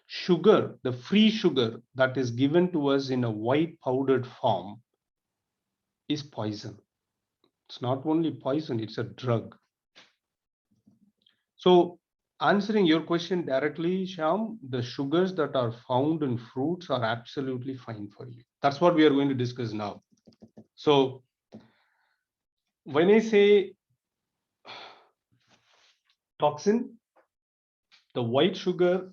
Sugar, the free sugar that is given to us in a white powdered form, is poison. It's not only poison, it's a drug. So answering your question directly, Shyam, the sugars that are found in fruits are absolutely fine for you. That's what we are going to discuss now. So when I say toxin, the white sugar,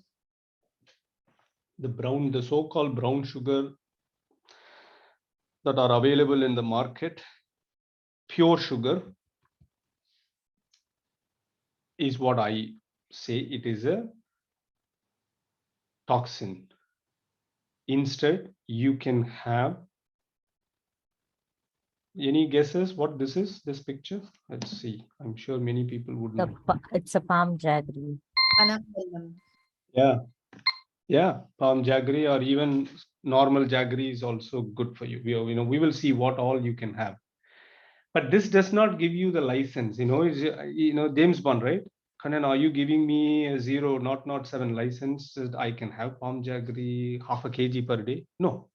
the so-called brown sugar that are available in the market, pure sugar, is what I say it is a toxin. Instead, you can have, any guesses what this is, this picture? Let's see. I'm sure many people would know. It's a palm jaggery. Panamalam. Yeah, palm jaggery or even normal jaggery is also good for you. We will see what all you can have. But this does not give you the license. James Bond, right? Kanan, are you giving me a 0.007 license that I can have palm jaggery half a kg per day? No.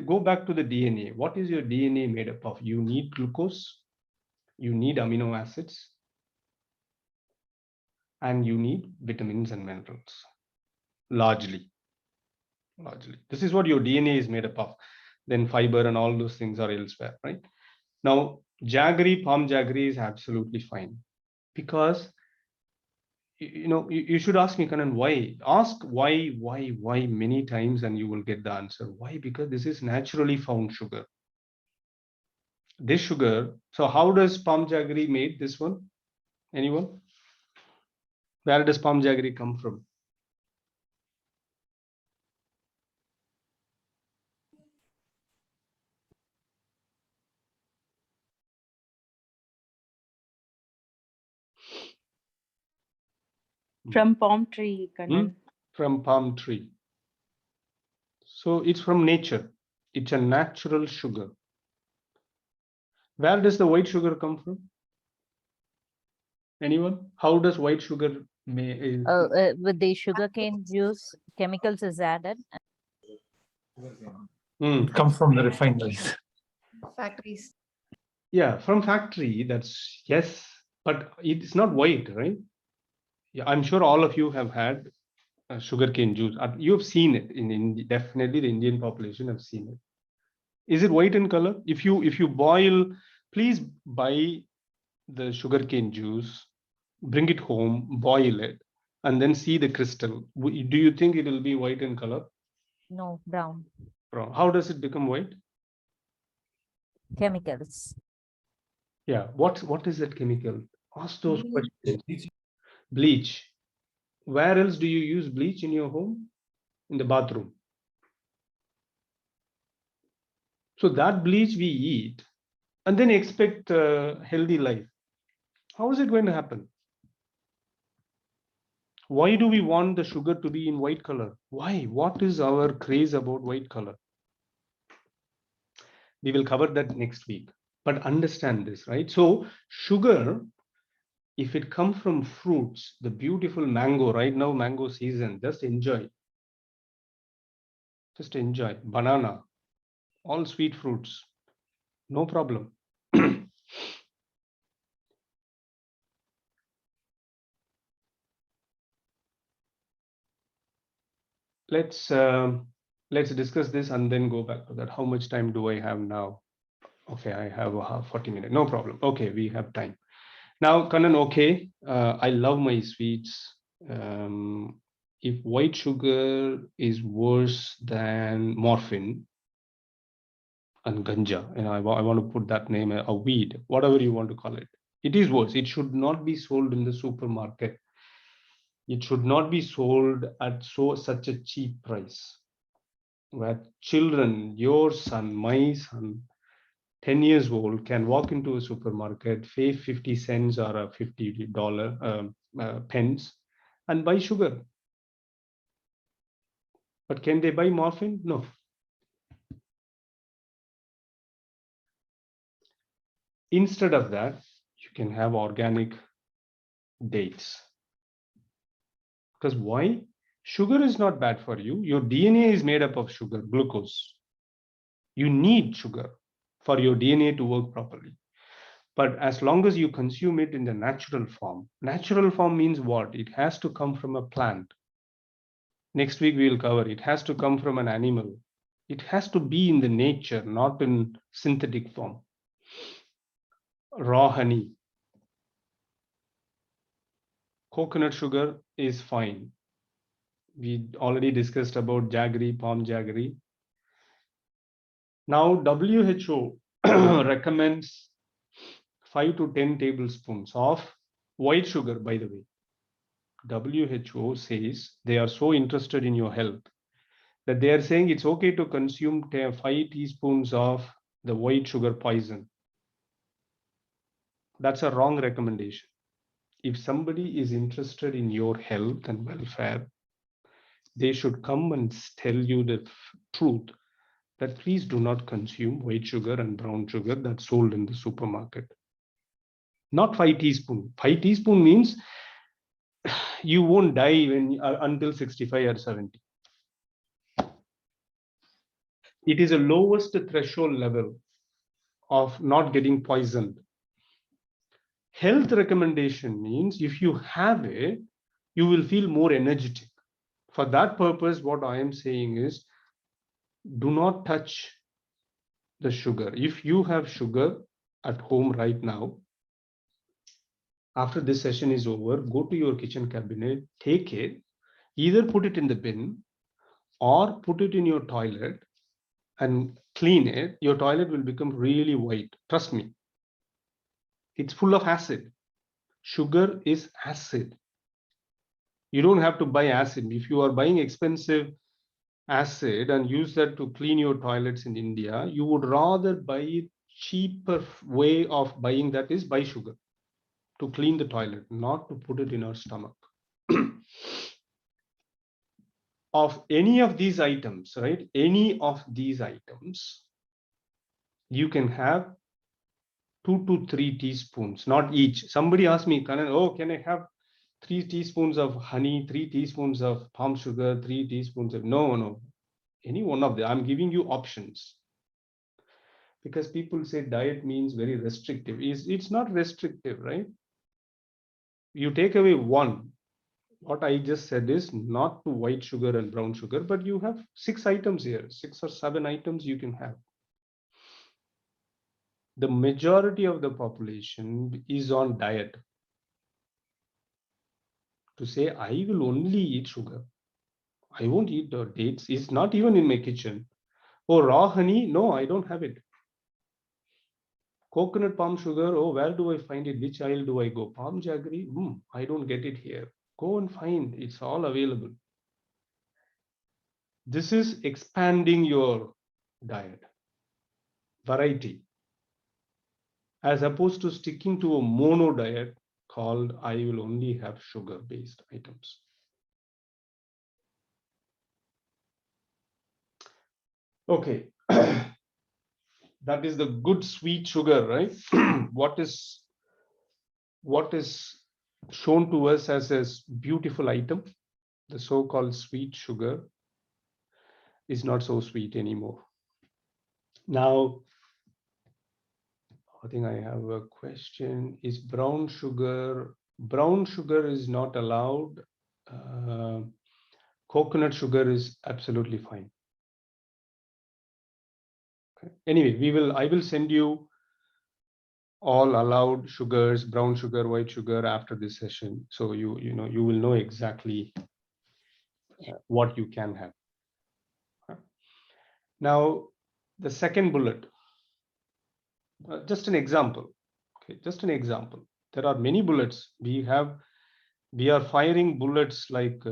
Go back to the DNA. What is your DNA made up of? You need glucose, you need amino acids, and you need vitamins and minerals. Largely. This is what your DNA is made up of. Then fiber and all those things are elsewhere, right? Now, jaggery, palm jaggery is absolutely fine because you should ask me, Kanan, why? Ask why many times and you will get the answer. Why? Because this is naturally found sugar. This sugar, so how does palm jaggery made, this one? Anyone? Where does palm jaggery come from? From palm tree, Kanan. From palm tree. So it's from nature. It's a natural sugar. Where does the white sugar come from? Anyone? How does white sugar With the sugarcane juice, chemicals is added. It comes from the refineries. Factories. Yeah, from factory, that's yes, but it's not white, right? Yeah, I'm sure all of you have had sugarcane juice. You've seen it in India. Definitely the Indian population have seen it. Is it white in color? If you boil, please buy the sugarcane juice, bring it home, boil it, and then see the crystal. Do you think it will be white in color? No, brown. Brown. How does it become white? Chemicals. Yeah, what is that chemical? Ask those questions. Bleach. Where else do you use bleach in your home? In the bathroom. So that bleach we eat and then expect a healthy life. How is it going to happen? Why do we want the sugar to be in white color? Why? What is our craze about white color? We will cover that next week, but understand this, right? So sugar, if it comes from fruits, the beautiful mango, right now mango season, just enjoy. Just enjoy. Banana, all sweet fruits, no problem. Let's discuss this and then go back to that. How much time do I have now? Okay, I have 40 minutes. No problem. Okay, we have time. Now, Kanan, okay, I love my sweets. If white sugar is worse than morphine and ganja, and I want to put that name, a weed, whatever you want to call it, it is worse. It should not be sold in the supermarket. It should not be sold at such a cheap price. Where children, your son, my son, 10 years old, can walk into a supermarket, pay 50 cents or a $50 pence and buy sugar. But can they buy morphine? No. Instead of that, you can have organic dates. Because why? Sugar is not bad for you. Your DNA is made up of sugar, glucose. You need sugar for your DNA to work properly. But as long as you consume it in the natural form means what? It has to come from a plant. Next week we will cover, it has to come from an animal. It has to be in the nature, not in synthetic form. Raw honey. Coconut sugar is fine. We already discussed about jaggery, palm jaggery. Now WHO recommends 5 to 10 tablespoons of white sugar, by the way. WHO says they are so interested in your health that they are saying it's okay to consume 5 teaspoons of the white sugar poison. That's a wrong recommendation. If somebody is interested in your health and welfare, they should come and tell you the truth that please do not consume white sugar and brown sugar that's sold in the supermarket. Not 5 teaspoons. 5 teaspoons means you won't die until 65 or 70. It is a lowest threshold level of not getting poisoned. Health recommendation means if you have it, you will feel more energetic. For that purpose, what I am saying is, do not touch the sugar. If you have sugar at home right now, after this session is over, go to your kitchen cabinet, take it, either put it in the bin or put it in your toilet and clean it. Your toilet will become really white. Trust me. It's full of acid. Sugar is acid. You don't have to buy acid. If you are buying expensive acid and use that to clean your toilets in India, you would rather buy cheaper way of buying that is buy sugar to clean the toilet, not to put it in our stomach. Of any of these items, right? Any of these items, you can have 2 to 3 teaspoons, not each. Somebody asked me, Kanan, oh, can I have 3 teaspoons of honey, 3 teaspoons of palm sugar, 3 teaspoons of, no, any one of them. I'm giving you options. Because people say diet means very restrictive. It's not restrictive, right? You take away one. What I just said is not to white sugar and brown sugar, but you have 6 items here, 6 or 7 items you can have. The majority of the population is on diet. To say, I will only eat sugar. I won't eat dates. It's not even in my kitchen. Oh, raw honey? No, I don't have it. Coconut palm sugar? Oh, where do I find it? Which aisle do I go? Palm jaggery? I don't get it here. Go and find. It's all available. This is expanding your diet. Variety. As opposed to sticking to a mono diet called I will only have sugar-based items. Okay. That is the good sweet sugar, right? What is shown to us as a beautiful item, the so-called sweet sugar, is not so sweet anymore. Now, I think I have a question. Is brown sugar is not allowed. Coconut sugar is absolutely fine. Okay. Anyway, I will send you all allowed sugars, brown sugar, white sugar after this session. So you will know exactly what you can have. Now, the second bullet, just an example. Okay, just an example. There are many bullets. We are firing bullets like,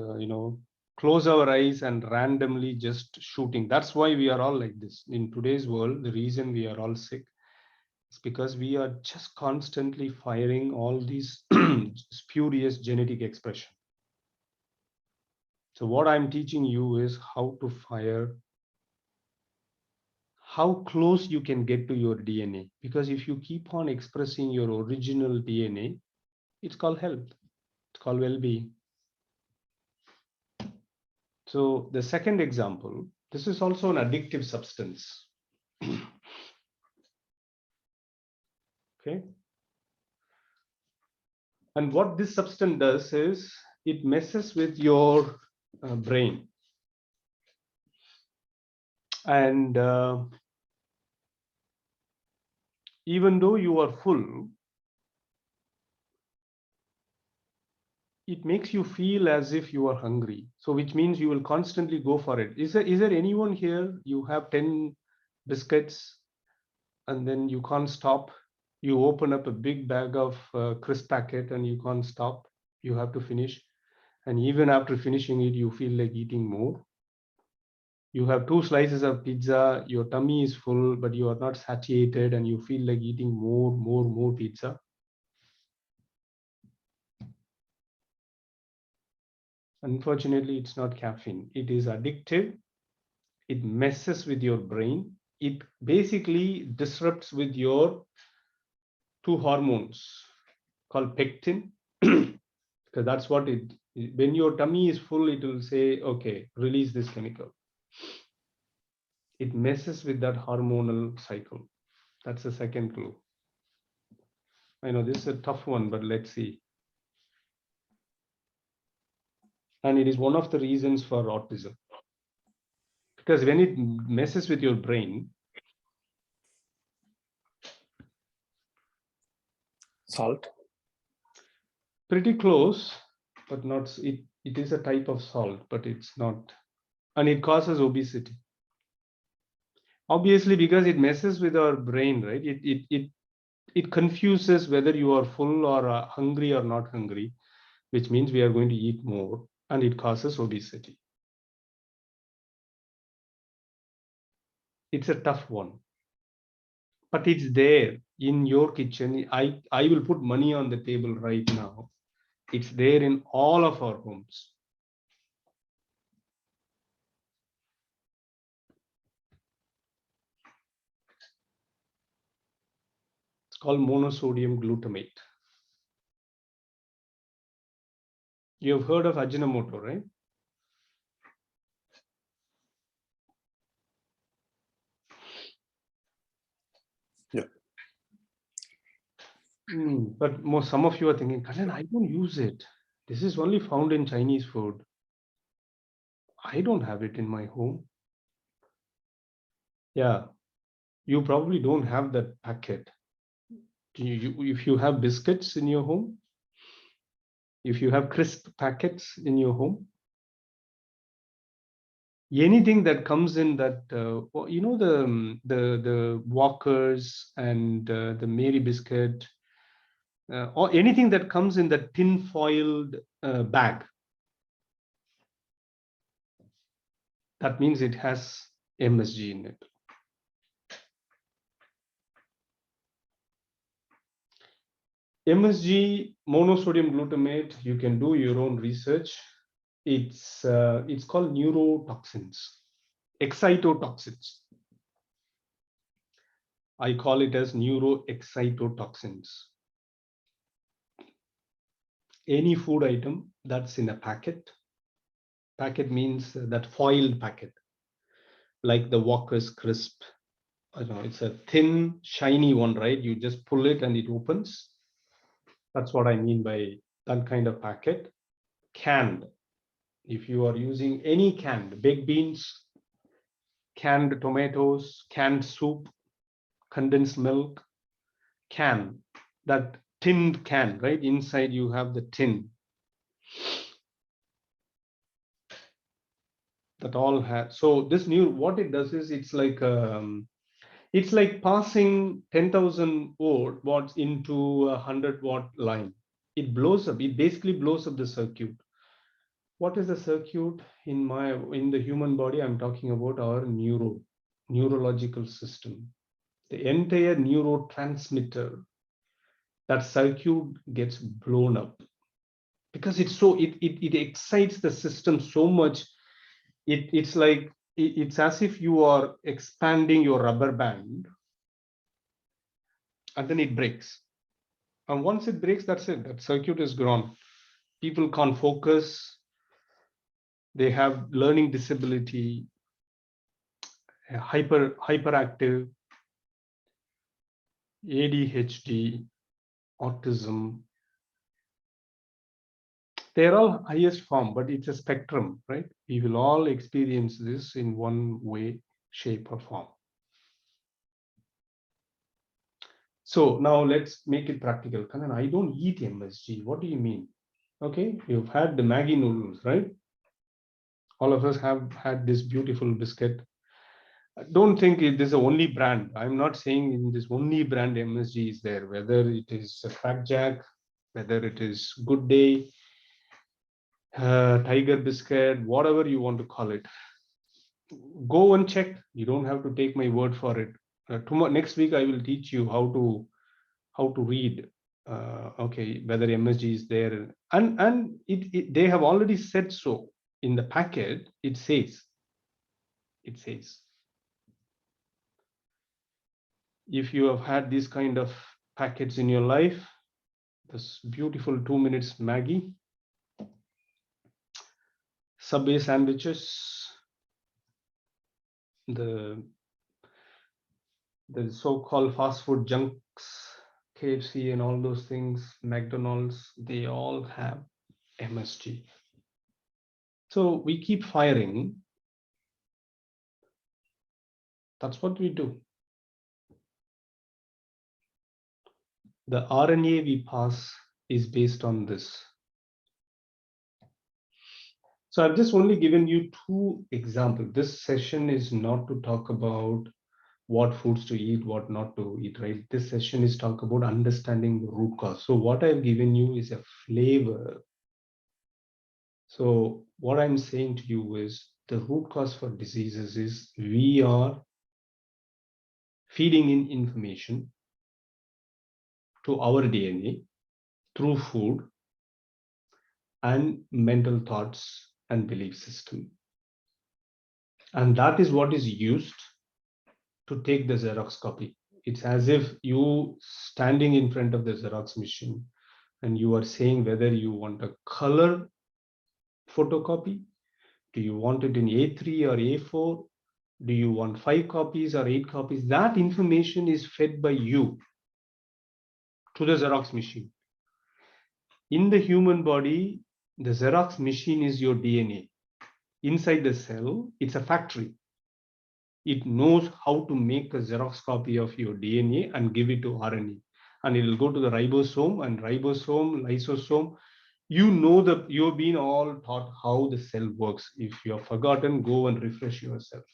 close our eyes and randomly just shooting. That's why we are all like this. In today's world, the reason we are all sick is because we are just constantly firing all these spurious genetic expression. So what I'm teaching you is how to fire, how close you can get to your DNA. Because if you keep on expressing your original DNA, it's called health. It's called well-being. So the second example, this is also an addictive substance. Okay. And what this substance does is it messes with your brain. And even though you are full, it makes you feel as if you are hungry. So which means you will constantly go for it. Is there anyone here, you have 10 biscuits and then you can't stop? You open up a big bag of crisp packet and you can't stop. You have to finish. And even after finishing it, you feel like eating more. You have 2 slices of pizza, your tummy is full, but you are not satiated and you feel like eating more pizza. Unfortunately, it's not caffeine. It is addictive. It messes with your brain. It basically disrupts with your 2 hormones called pectin. Because that's what when your tummy is full, it will say, okay, release this chemical. It messes with that hormonal cycle. That's the second clue. I know this is a tough one, but let's see. And it is one of the reasons for autism. Because when it messes with your brain, Salt. pretty close, but not, it is a type of salt, but it's not, and it causes obesity. Obviously, because it messes with our brain, right? It confuses whether you are full or hungry or not hungry, which means we are going to eat more, and it causes obesity. It's a tough one, but it's there in your kitchen. I will put money on the table right now. It's there in all of our homes. It's called monosodium glutamate. You have heard of Ajinomoto, right? Yeah. But some of you are thinking, Kalyan, I don't use it. This is only found in Chinese food. I don't have it in my home. Yeah, you probably don't have that packet. If you have biscuits in your home, if you have crisp packets in your home, anything that comes in that, you know, the Walkers and the Mary biscuit, or anything that comes in that tin foiled bag, that means it has MSG in it. MSG, monosodium glutamate, you can do your own research. It's called neurotoxins, excitotoxins. I call it as neuroexcitotoxins. Any food item that's in a packet means that foiled packet, like the Walker's crisp. I know it's a thin, shiny one, right? You just pull it and it opens. That's what I mean by that kind of packet. Canned. If you are using any canned baked beans, canned tomatoes, canned soup, condensed milk, can, that tinned can, right? Inside you have the tin. That all has, so this new, what it does is it's like passing 10,000 watts into a 100-watt line. It blows up, it basically blows up the circuit. What is the circuit in the human body? I'm talking about our neurological system. The entire neurotransmitter, that circuit gets blown up because it's so, it excites the system so much. It's like, it's as if you are expanding your rubber band and then it breaks. And once it breaks, that's it. That circuit is gone. People can't focus. They have learning disability, hyperactive, ADHD, autism, They're all highest form, but it's a spectrum, right? We will all experience this in one way, shape, or form. So now let's make it practical. Kannan, I don't eat MSG. What do you mean? Okay, you've had the Maggi noodles, right? All of us have had this beautiful biscuit. Don't think this is the only brand. I'm not saying in this only brand MSG is there, whether it is a Crack Jack, whether it is Good Day, Tiger Biscuit, whatever you want to call it. Go and check. You don't have to take my word for it. Tomorrow, next week, I will teach you how to read. Okay, whether MSG is there, and they have already said so in the packet. It says. If you have had these kind of packets in your life, this beautiful 2 minutes Maggi, Subway sandwiches, the so-called fast food junks, KFC and all those things, McDonald's, they all have MSG. So we keep firing. That's what we do. The RNA we pass is based on this. So I've just only given you 2 examples. This session is not to talk about what foods to eat, what not to eat, right? This session is talk about understanding the root cause. So what I've given you is a flavor. So what I'm saying to you is the root cause for diseases is we are feeding in information to our DNA through food and mental thoughts and belief system. And that is what is used to take the Xerox copy. It's as if you standing in front of the Xerox machine and you are saying whether you want a color photocopy, do you want it in A3 or A4, do you want 5 copies or 8 copies? That information is fed by you to the Xerox machine. In the human body, the Xerox machine is your DNA. Inside the cell, it's a factory. It knows how to make a Xerox copy of your DNA and give it to RNA. And it will go to the ribosome and lysosome. You know that you've been all taught how the cell works. If you have forgotten, go and refresh yourself.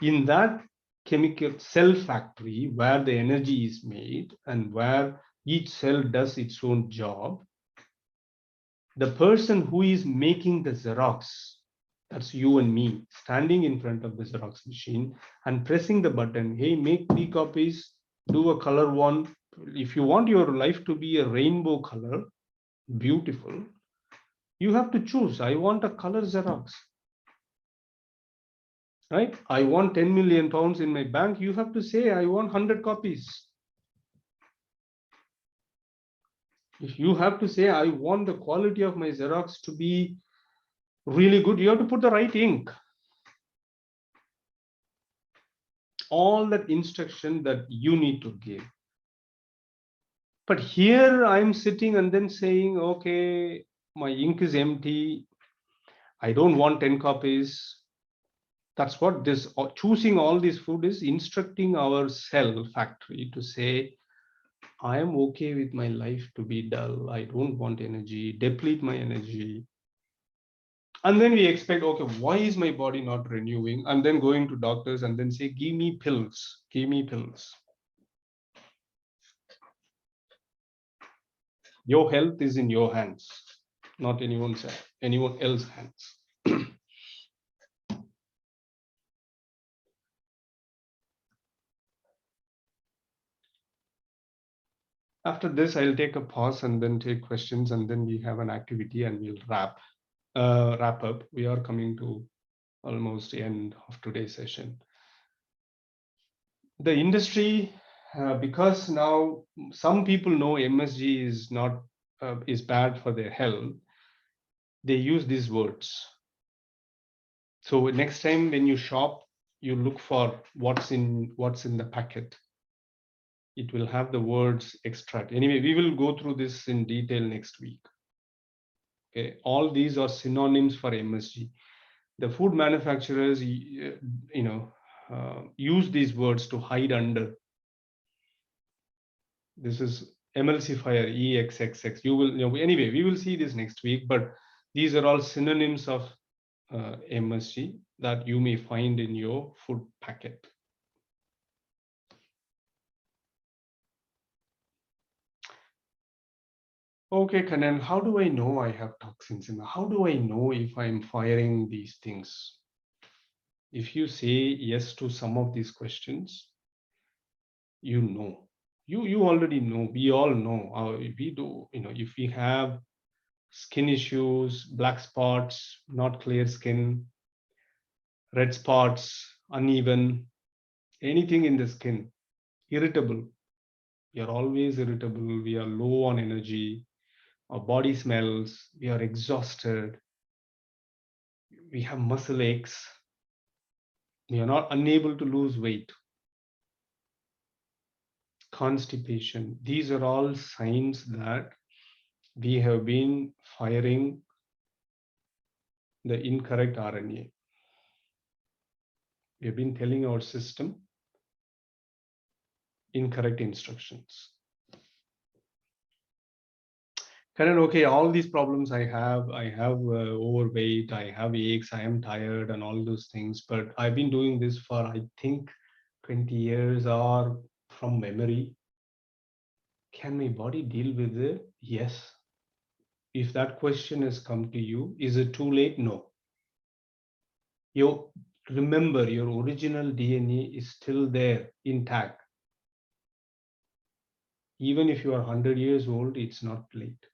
In that chemical cell factory where the energy is made and where each cell does its own job, the person who is making the Xerox, that's you and me, standing in front of the Xerox machine and pressing the button, hey, make 3 copies, do a color one. If you want your life to be a rainbow color, beautiful, you have to choose, I want a color Xerox. Right? I want 10 million pounds in my bank. You have to say, I want 100 copies. If you have to say, I want the quality of my Xerox to be really good, you have to put the right ink. All that instruction that you need to give. But here I'm sitting and then saying, okay, my ink is empty. I don't want 10 copies. That's what this choosing all this food is instructing our cell factory to say, I am okay with my life to be dull. I don't want energy, deplete my energy. And then we expect, okay, why is my body not renewing? And then going to doctors and then say, give me pills, give me pills. Your health is in your hands, not anyone else's hands. After this, I'll take a pause and then take questions, and then we have an activity and we'll wrap up. We are coming to almost the end of today's session. The industry, because now some people know MSG is not is bad for their health, they use these words. So next time when you shop, you look for what's in the packet. It will have the words extract. Anyway, we will go through this in detail next week. Okay, all these are synonyms for MSG. The food manufacturers, use these words to hide under. This is emulsifier EXXX. You will, anyway, we will see this next week, but these are all synonyms of MSG that you may find in your food packet. Okay, Kanan, how do I know I have toxins in? How do I know if I'm firing these things? If you say yes to some of these questions, you know. You already know. We all know. We do. If we have skin issues, black spots, not clear skin, red spots, uneven, anything in the skin, irritable. We are always irritable. We are low on energy. Our body smells. We are exhausted. We have muscle aches. We are not unable to lose weight. Constipation. These are all signs that we have been firing the incorrect RNA. We have been telling our system incorrect instructions. Karan, okay, all these problems I have overweight, I have aches, I am tired and all those things, but I've been doing this for, I think, 20 years or from memory. Can my body deal with it? Yes. If that question has come to you, is it too late? No. Remember, your original DNA is still there, intact. Even if you are 100 years old, it's not late.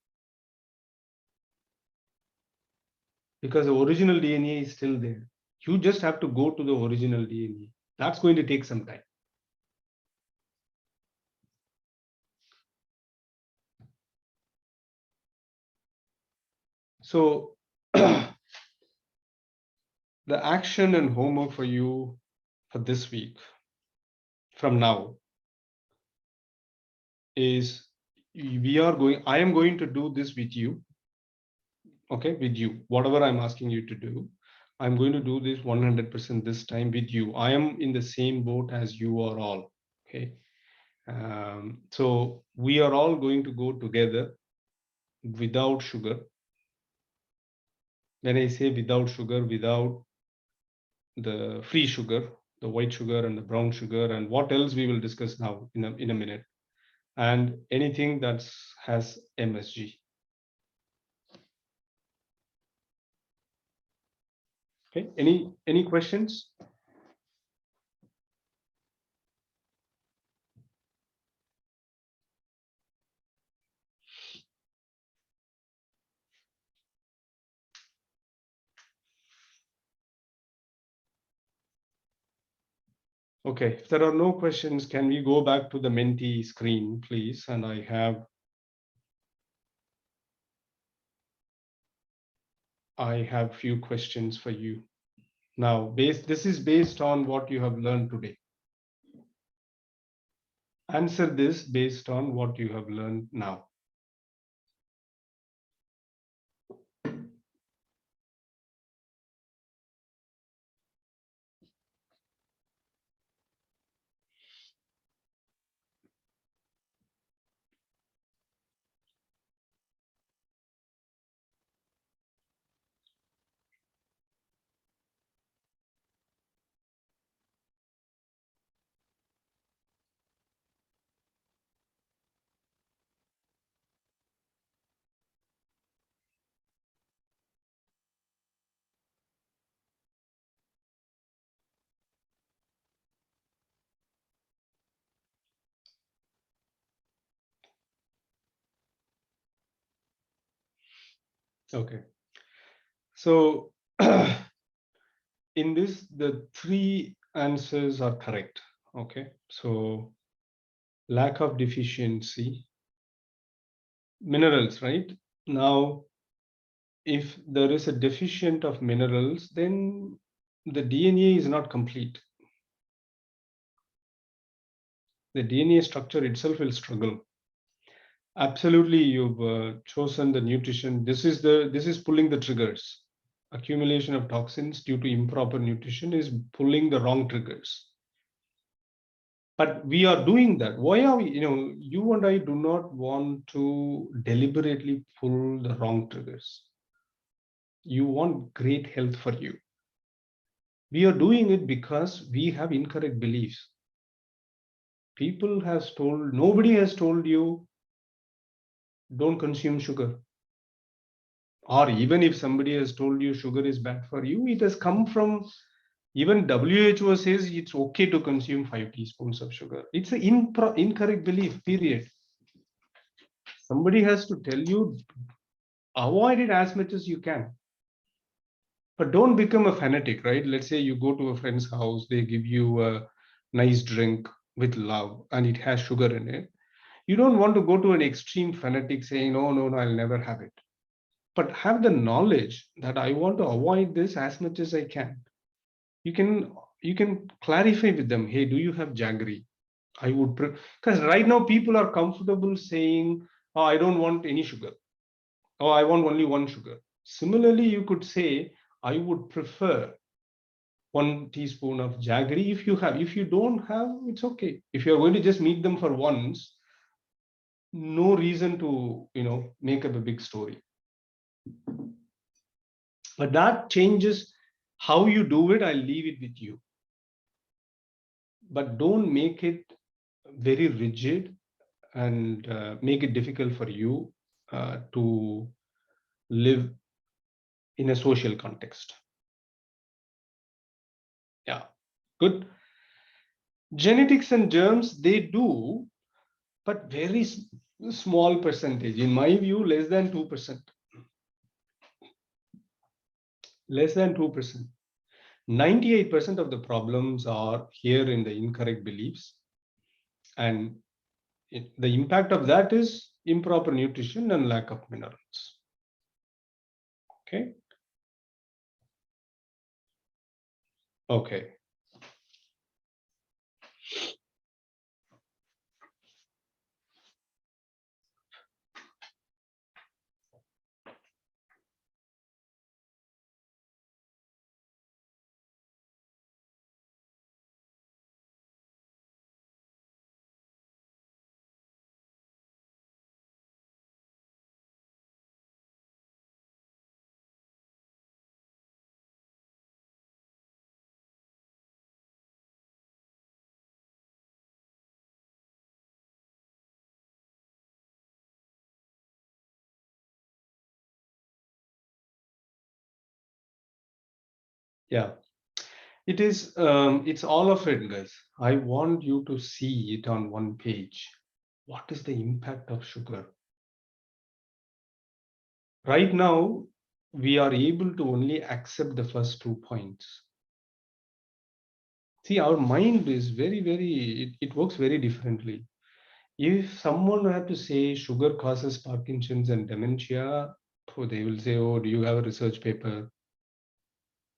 Because the original DNA is still there. You just have to go to the original DNA. That's going to take some time. So the action and homework for you for this week from now is I am going to do this with you. Okay, with you, whatever I'm asking you to do, I'm going to do this 100% this time with you. I am in the same boat as you are all. Okay. So we are all going to go together without sugar. When I say without sugar, without the free sugar, the white sugar and the brown sugar, and what else we will discuss now in a minute, and anything that has MSG. Okay, any questions? Okay, if there are no questions, can we go back to the Menti screen, please? And I have few questions for you. Now, this is based on what you have learned today. Answer this based on what you have learned now. Okay, so in this, the three answers are correct. Okay, so lack of deficiency, minerals, right? Now, if there is a deficient of minerals, then the DNA is not complete. The DNA structure itself will struggle. Absolutely, you've chosen the nutrition. This is pulling the triggers. Accumulation of toxins due to improper nutrition is pulling the wrong triggers. But we are doing that. Why are we? You and I do not want to deliberately pull the wrong triggers. You want great health for you. We are doing it because we have incorrect beliefs. Nobody has told you don't consume sugar. Or even if somebody has told you sugar is bad for you, it has come from, even WHO says it's okay to consume 5 teaspoons of sugar. It's an incorrect belief, period. Somebody has to tell you, avoid it as much as you can. But don't become a fanatic, right? Let's say you go to a friend's house, they give you a nice drink with love and it has sugar in it. You don't want to go to an extreme fanatic saying, no, I'll never have it. But have the knowledge that I want to avoid this as much as I can. You can clarify with them, hey, do you have jaggery? I would, because right now people are comfortable saying, oh, I don't want any sugar. Oh, I want only one sugar. Similarly, you could say, I would prefer 1 teaspoon of jaggery if you have. If you don't have, it's okay. If you're going to just meet them for once, no reason to make up a big story. But that changes how you do it. I'll leave it with you. But don't make it very rigid and make it difficult for you to live in a social context. Yeah, good. Genetics and germs, they do, but very small percentage. In my view, less than 2%. Less than 2%. 98% of the problems are here in the incorrect beliefs. And the impact of that is improper nutrition and lack of minerals. Okay. Okay. Yeah. It is, it's all of it, guys. I want you to see it on one page. What is the impact of sugar? Right now, we are able to only accept the first 2 points. See, our mind is it works very differently. If someone had to say sugar causes Parkinson's and dementia, they will say, oh, do you have a research paper?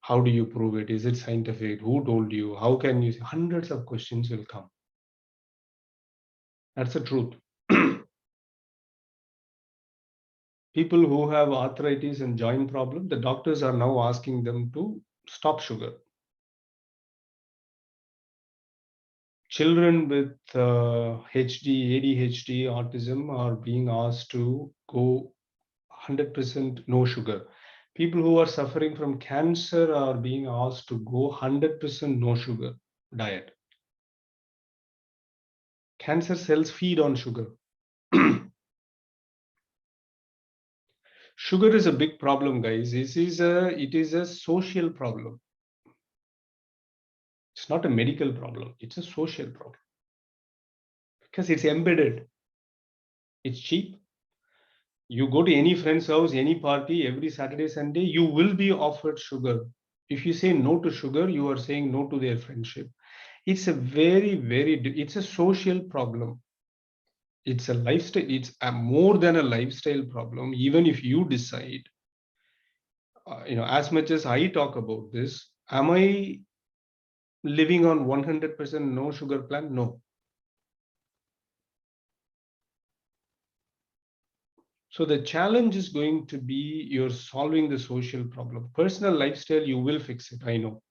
How do you prove it? Is it scientific? Who told you? How can you? Hundreds of questions will come. That's the truth. People who have arthritis and joint problem, the doctors are now asking them to stop sugar. Children with HD, ADHD, autism are being asked to go 100% no sugar. People who are suffering from cancer are being asked to go 100% no sugar diet. Cancer cells feed on sugar. Sugar is a big problem, guys. It is a social problem. It's not a medical problem. It's a social problem. Because it's embedded. It's cheap. You go to any friend's house, any party, every Saturday, Sunday, you will be offered sugar. If you say no to sugar, you are saying no to their friendship. It's a it's a social problem. It's a lifestyle. It's more than a lifestyle problem. Even if you decide, as much as I talk about this, am I living on 100% no sugar plan? No. So the challenge is going to be you're solving the social problem. Personal lifestyle, you will fix it, I know.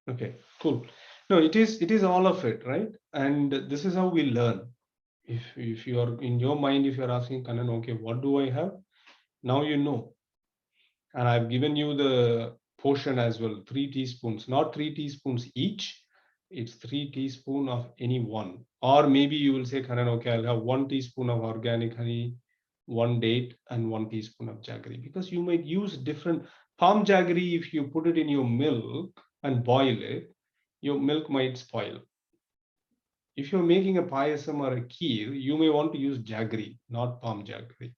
Okay, cool. No, it is all of it, right? And this is how we learn. If you are in your mind, if you're asking Kannan, okay, what do I have? Now you know. And I've given you the portion as well, 3 teaspoons, not 3 teaspoons each. It's 3 teaspoons of any one. Or maybe you will say, Kannan, okay, I'll have 1 teaspoon of organic honey, 1 date, and 1 teaspoon of jaggery. Because you might use different palm jaggery. If you put it in your milk and boil it, your milk might spoil. If you're making a payasam or a kheer, you may want to use jaggery, not palm jaggery.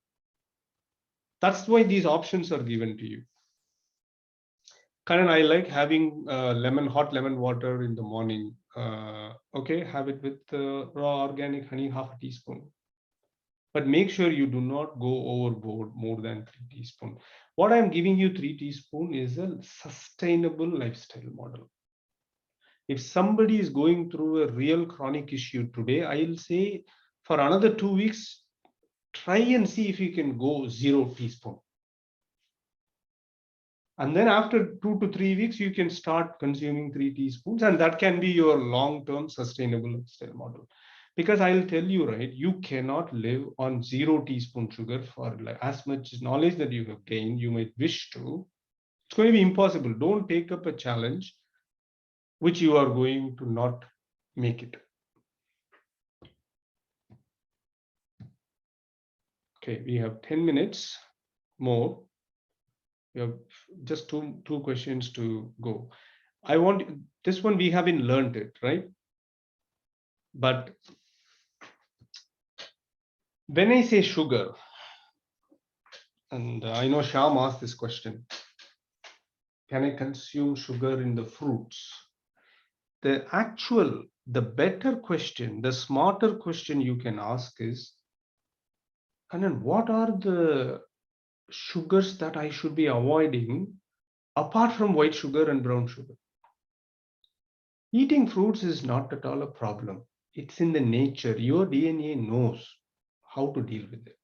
That's why these options are given to you. Karan, I like having hot lemon water in the morning. Okay, have it with raw organic honey, half a teaspoon. But make sure you do not go overboard more than 3 teaspoons. What I'm giving you 3 teaspoons is a sustainable lifestyle model. If somebody is going through a real chronic issue today, I'll say for another 2 weeks, try and see if you can go 0 teaspoon. And then after 2 to 3 weeks, you can start consuming 3 teaspoons, and that can be your long-term sustainable lifestyle model. Because I'll tell you, right, you cannot live on 0 teaspoon sugar for like as much knowledge that you have gained, you might wish to. It's going to be impossible. Don't take up a challenge which you are going to not make it. Okay, we have 10 minutes more. We have just two questions to go. I want this one, we haven't learned it, right? But when I say sugar, and I know Shyam asked this question, can I consume sugar in the fruits? The better question, the smarter question you can ask is, and then what are the sugars that I should be avoiding apart from white sugar and brown sugar? Eating fruits is not at all a problem. It's in the nature. Your DNA knows how to deal with it.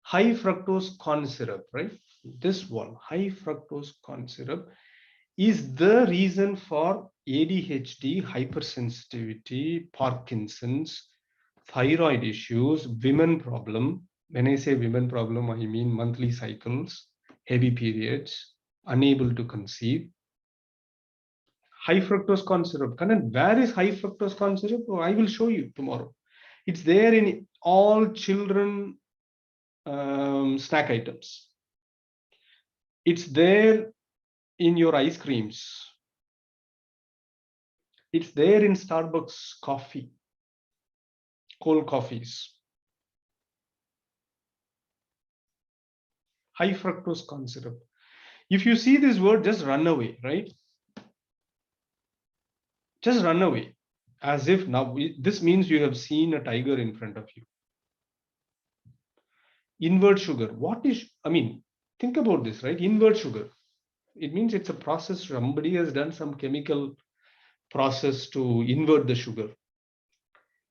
High fructose corn syrup, right? This one, high fructose corn syrup, is the reason for ADHD, hypersensitivity, Parkinson's, thyroid issues, women problem. When I say women problem, I mean monthly cycles, heavy periods, unable to conceive. High fructose corn syrup. Kannan, where is high fructose corn syrup? Oh, I will show you tomorrow. It's there in all children snack items. It's there in your ice creams. It's there in Starbucks coffee, cold coffees. High fructose corn syrup. If you see this word, just run away, right? Just run away. As if now, this means you have seen a tiger in front of you. Invert sugar. What is, I mean, think about this, right? Invert sugar. It means it's a process. Somebody has done some chemical process to invert the sugar.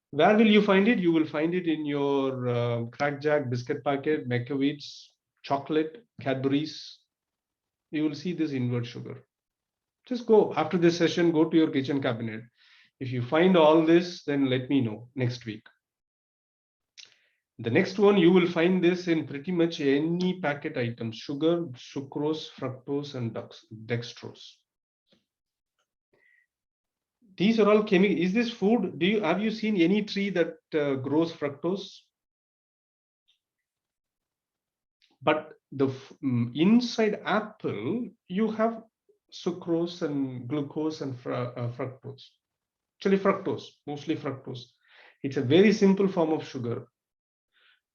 Where will you find it? You will find it in your Crack Jack biscuit packet, McAveeds, chocolate, Cadbury's. You will see this invert sugar. Just go after this session, go to your kitchen cabinet. If you find all this, then let me know next week. The next one, you will find this in pretty much any packet item: sugar, sucrose, fructose, and dextrose. These are all chemical. Is this food? Have you seen any tree that grows fructose? But the inside apple, you have sucrose and glucose and fructose. Actually, fructose, mostly fructose. It's a very simple form of sugar,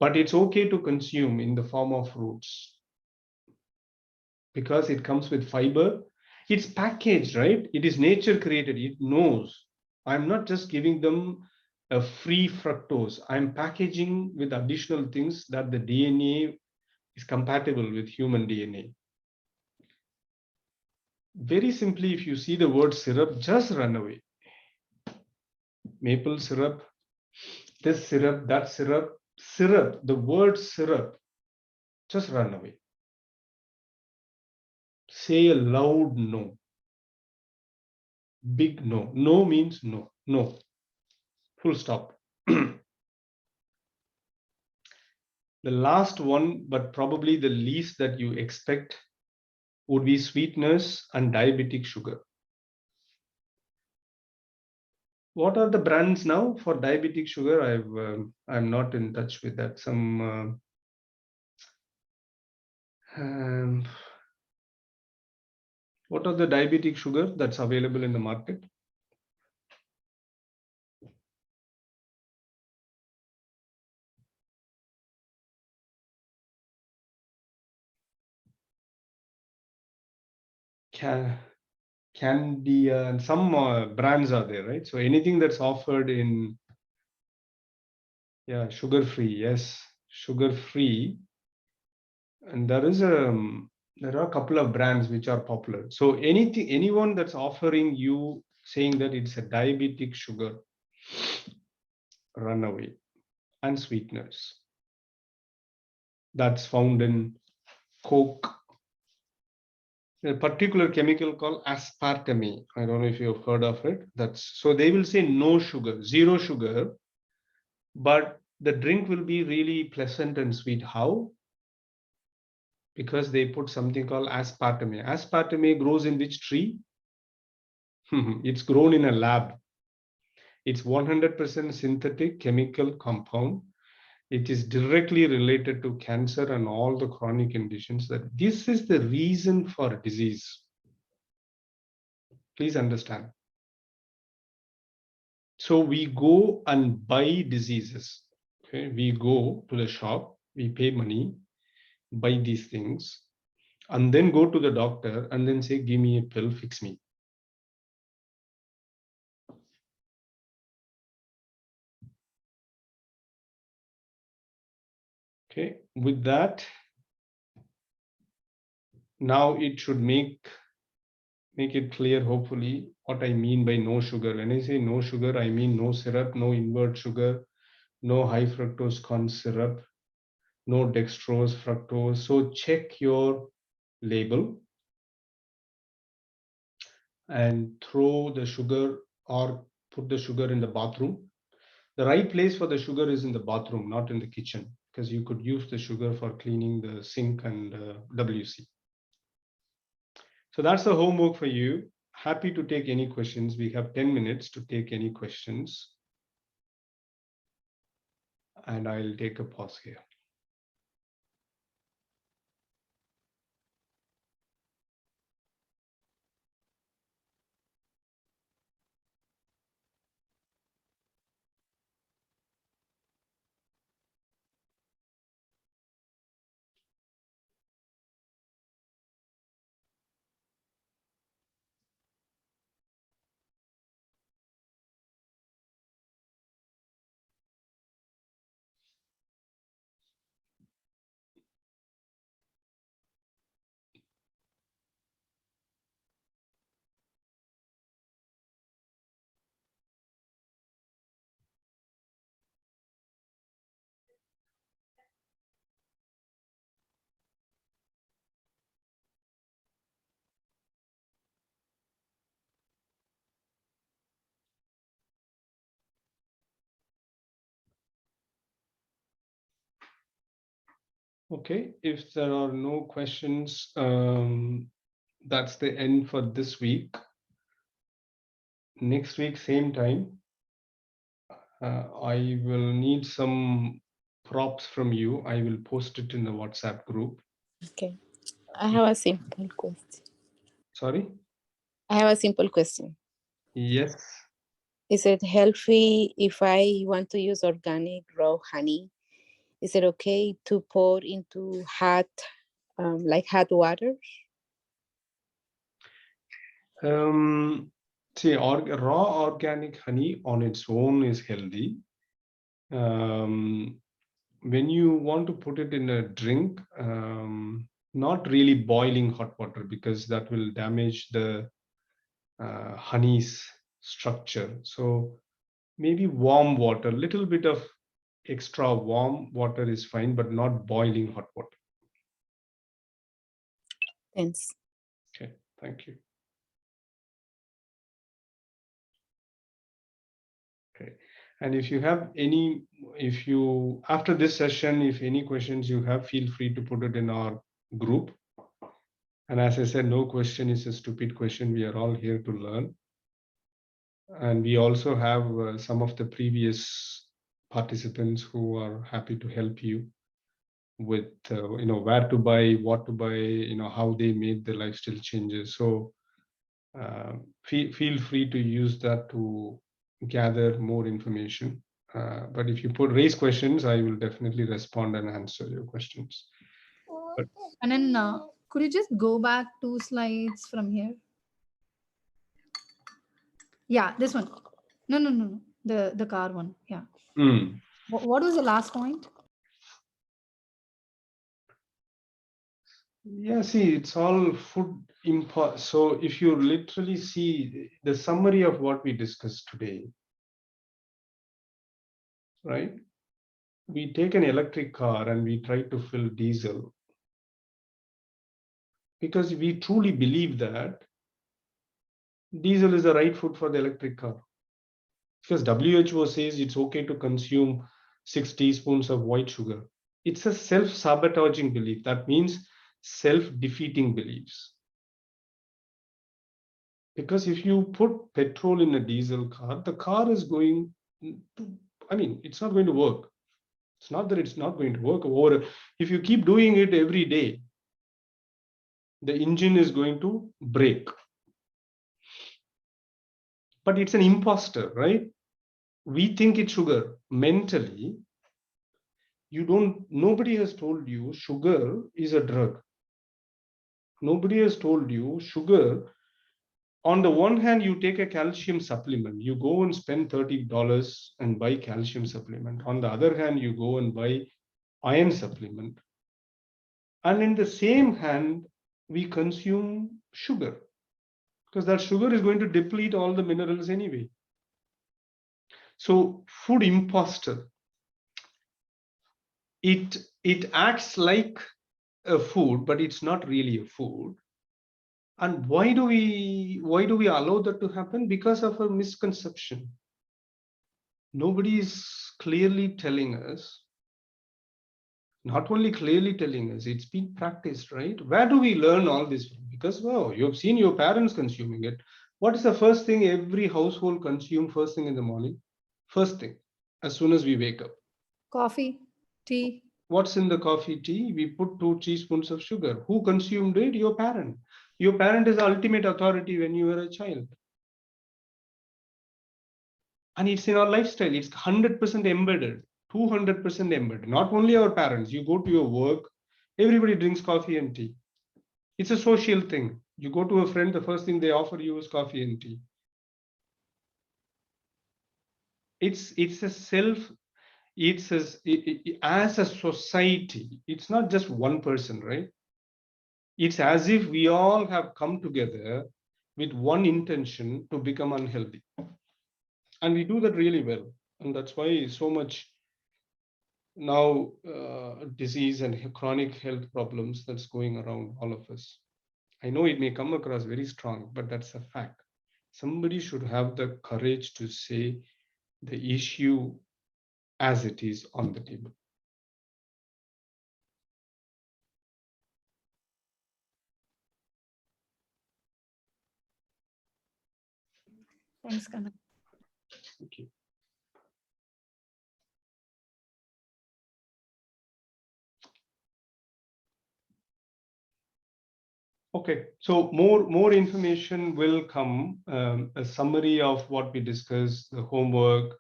but it's okay to consume in the form of fruits because it comes with fiber. It's packaged, right? It is nature created. It knows. I'm not just giving them a free fructose. I'm packaging with additional things that the DNA is compatible with human DNA. Very simply, if you see the word syrup, just run away. Maple syrup, this syrup, that syrup, syrup, the word syrup, just run away. Say a loud no. Big no. No means no. No. Full stop. The last one, but probably the least that you expect, would be sweetness and diabetic sugar. What are the brands now for diabetic sugar? I'm not in touch with that. Some what are the diabetic sugar that's available in the market? Candia and some brands are there, right? So anything that's offered in, yeah, sugar free, yes, sugar free. And there are a couple of brands which are popular. So anyone that's offering you saying that it's a diabetic sugar, run away. And sweeteners that's found in Coke. A particular chemical called aspartame. I don't know if you've heard of it. So they will say no sugar, zero sugar, but the drink will be really pleasant and sweet. How? Because they put something called aspartame. Aspartame grows in which tree? It's grown in a lab. It's 100% synthetic chemical compound. It is directly related to cancer and all the chronic conditions. That this is the reason for disease. Please understand. So we go and buy diseases. Okay, we go to the shop, we pay money, buy these things, and then go to the doctor and then say, give me a pill, fix me. Okay, with that, now it should make it clear, hopefully, what I mean by no sugar. When I say no sugar, I mean no syrup, no invert sugar, no high fructose corn syrup, no dextrose, fructose. So check your label and throw the sugar or put the sugar in the bathroom. The right place for the sugar is in the bathroom, not in the kitchen, because you could use the sugar for cleaning the sink and WC. So that's the homework for you. Happy to take any questions. We have 10 minutes to take any questions. And I'll take a pause here. Okay, if there are no questions, that's the end for this week. Next week, same time, I will need some props from you. I will post it in the WhatsApp group. Okay. I have a simple question. Sorry? I have a simple question. Yes. Is it healthy if I want to use organic raw honey? Is it okay to pour into hot, like hot water? See, raw organic honey on its own is healthy. When you want to put it in a drink, not really boiling hot water, because that will damage the honey's structure. So maybe warm water, little bit of extra warm water is fine, but not boiling hot water. Thanks. Okay, thank you. Okay, and if you have any, after this session, if any questions you have, feel free to put it in our group. And as I said, no question is a stupid question. We are all here to learn. And we also have some of the previous participants who are happy to help you with where to buy, what to buy, how they made the lifestyle changes. So feel free to use that to gather more information. But if you raise questions, I will definitely respond and answer your questions. And then could you just go back 2 slides from here? Yeah, this one. No. The car one. Yeah. What was the last point? Yeah, see, it's all food import. So if you literally see the summary of what we discussed today, right? We take an electric car and we try to fill diesel because we truly believe that diesel is the right food for the electric car. Because WHO says it's okay to consume 6 teaspoons of white sugar. It's a self-sabotaging belief. That means self-defeating beliefs. Because if you put petrol in a diesel car, the car is going to, it's not going to work. It's not that it's not going to work. Or if you keep doing it every day, the engine is going to break. But it's an imposter, right? We think it's sugar. Mentally, nobody has told you sugar is a drug. Nobody has told you sugar. On the one hand, you take a calcium supplement. You go and spend $30 and buy calcium supplement. On the other hand, you go and buy iron supplement. And in the same hand, we consume sugar, because that sugar is going to deplete all the minerals anyway. So food imposter, it acts like a food, but it's not really a food. And why do we allow that to happen? Because of a misconception. Nobody is clearly telling us, not only clearly telling us, it's been practiced, right? Where do we learn all this from? Because, well, you've seen your parents consuming it. What is the first thing every household consumes first thing in the morning? First thing, as soon as we wake up. Coffee, tea. What's in the coffee, tea? We put 2 teaspoons of sugar. Who consumed it? Your parent. Your parent is the ultimate authority when you were a child. And it's in our lifestyle. It's 100% embedded, 200% embedded. Not only our parents. You go to your work, everybody drinks coffee and tea. It's a social thing. You go to a friend, the first thing they offer you is coffee and tea. It's a self. As a society, it's not just one person, right? It's as if we all have come together with one intention to become unhealthy. And we do that really well. And that's why so much now disease and chronic health problems that's going around all of us. I know it may come across very strong, but that's a fact. Somebody should have the courage to say the issue as it is on the table. Thanks, Kannan. Thank you. Okay, so more information will come. A summary of what we discussed, the homework,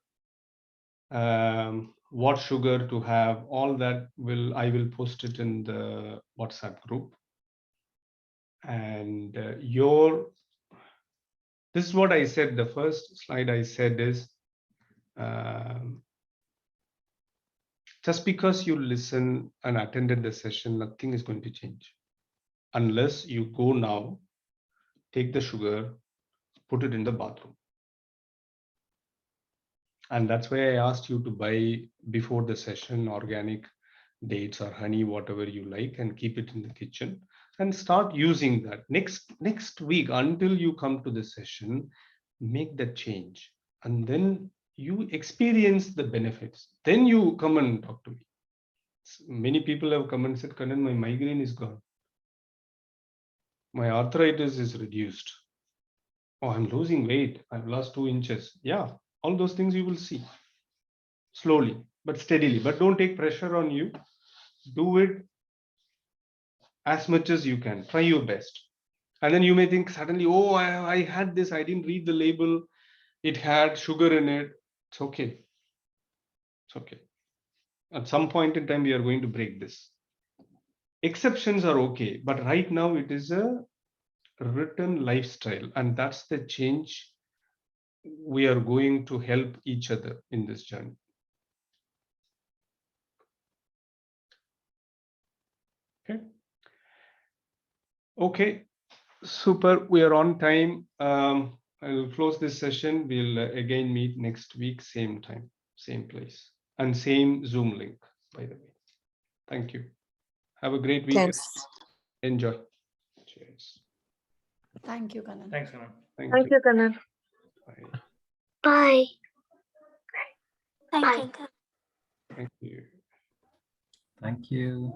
what sugar to have, all that I will post it in the WhatsApp group. And this is what I said. The first slide I said is, just because you listen and attended the session, nothing is going to change unless you go now, take the sugar, put it in the bathroom. And that's why I asked you to buy before the session organic dates or honey, whatever you like, and keep it in the kitchen and start using that. Next week, until you come to the session, make that change. And then you experience the benefits. Then you come and talk to me. Many people have come and said, Kannan, my migraine is gone. My arthritis is reduced. Oh, I'm losing weight. I've lost 2 inches. Yeah, all those things you will see slowly, but steadily. But don't take pressure on you. Do it as much as you can. Try your best. And then you may think suddenly, oh, I had this. I didn't read the label. It had sugar in it. It's okay. It's okay. At some point in time, we are going to break this. Exceptions are okay, but right now it is a written lifestyle, and that's the change we are going to help each other in this journey. Okay. Okay, super. We are on time. I'll close this session. We'll again meet next week, same time, same place, and same Zoom link, by the way. Thank you. Have a great week. Thanks. Enjoy. Cheers. Thank you, Kannan. Thanks, Kannan. Thank Thank you. you, Kannan. Bye. Bye. Bye. Thank you. Thank you. Thank you.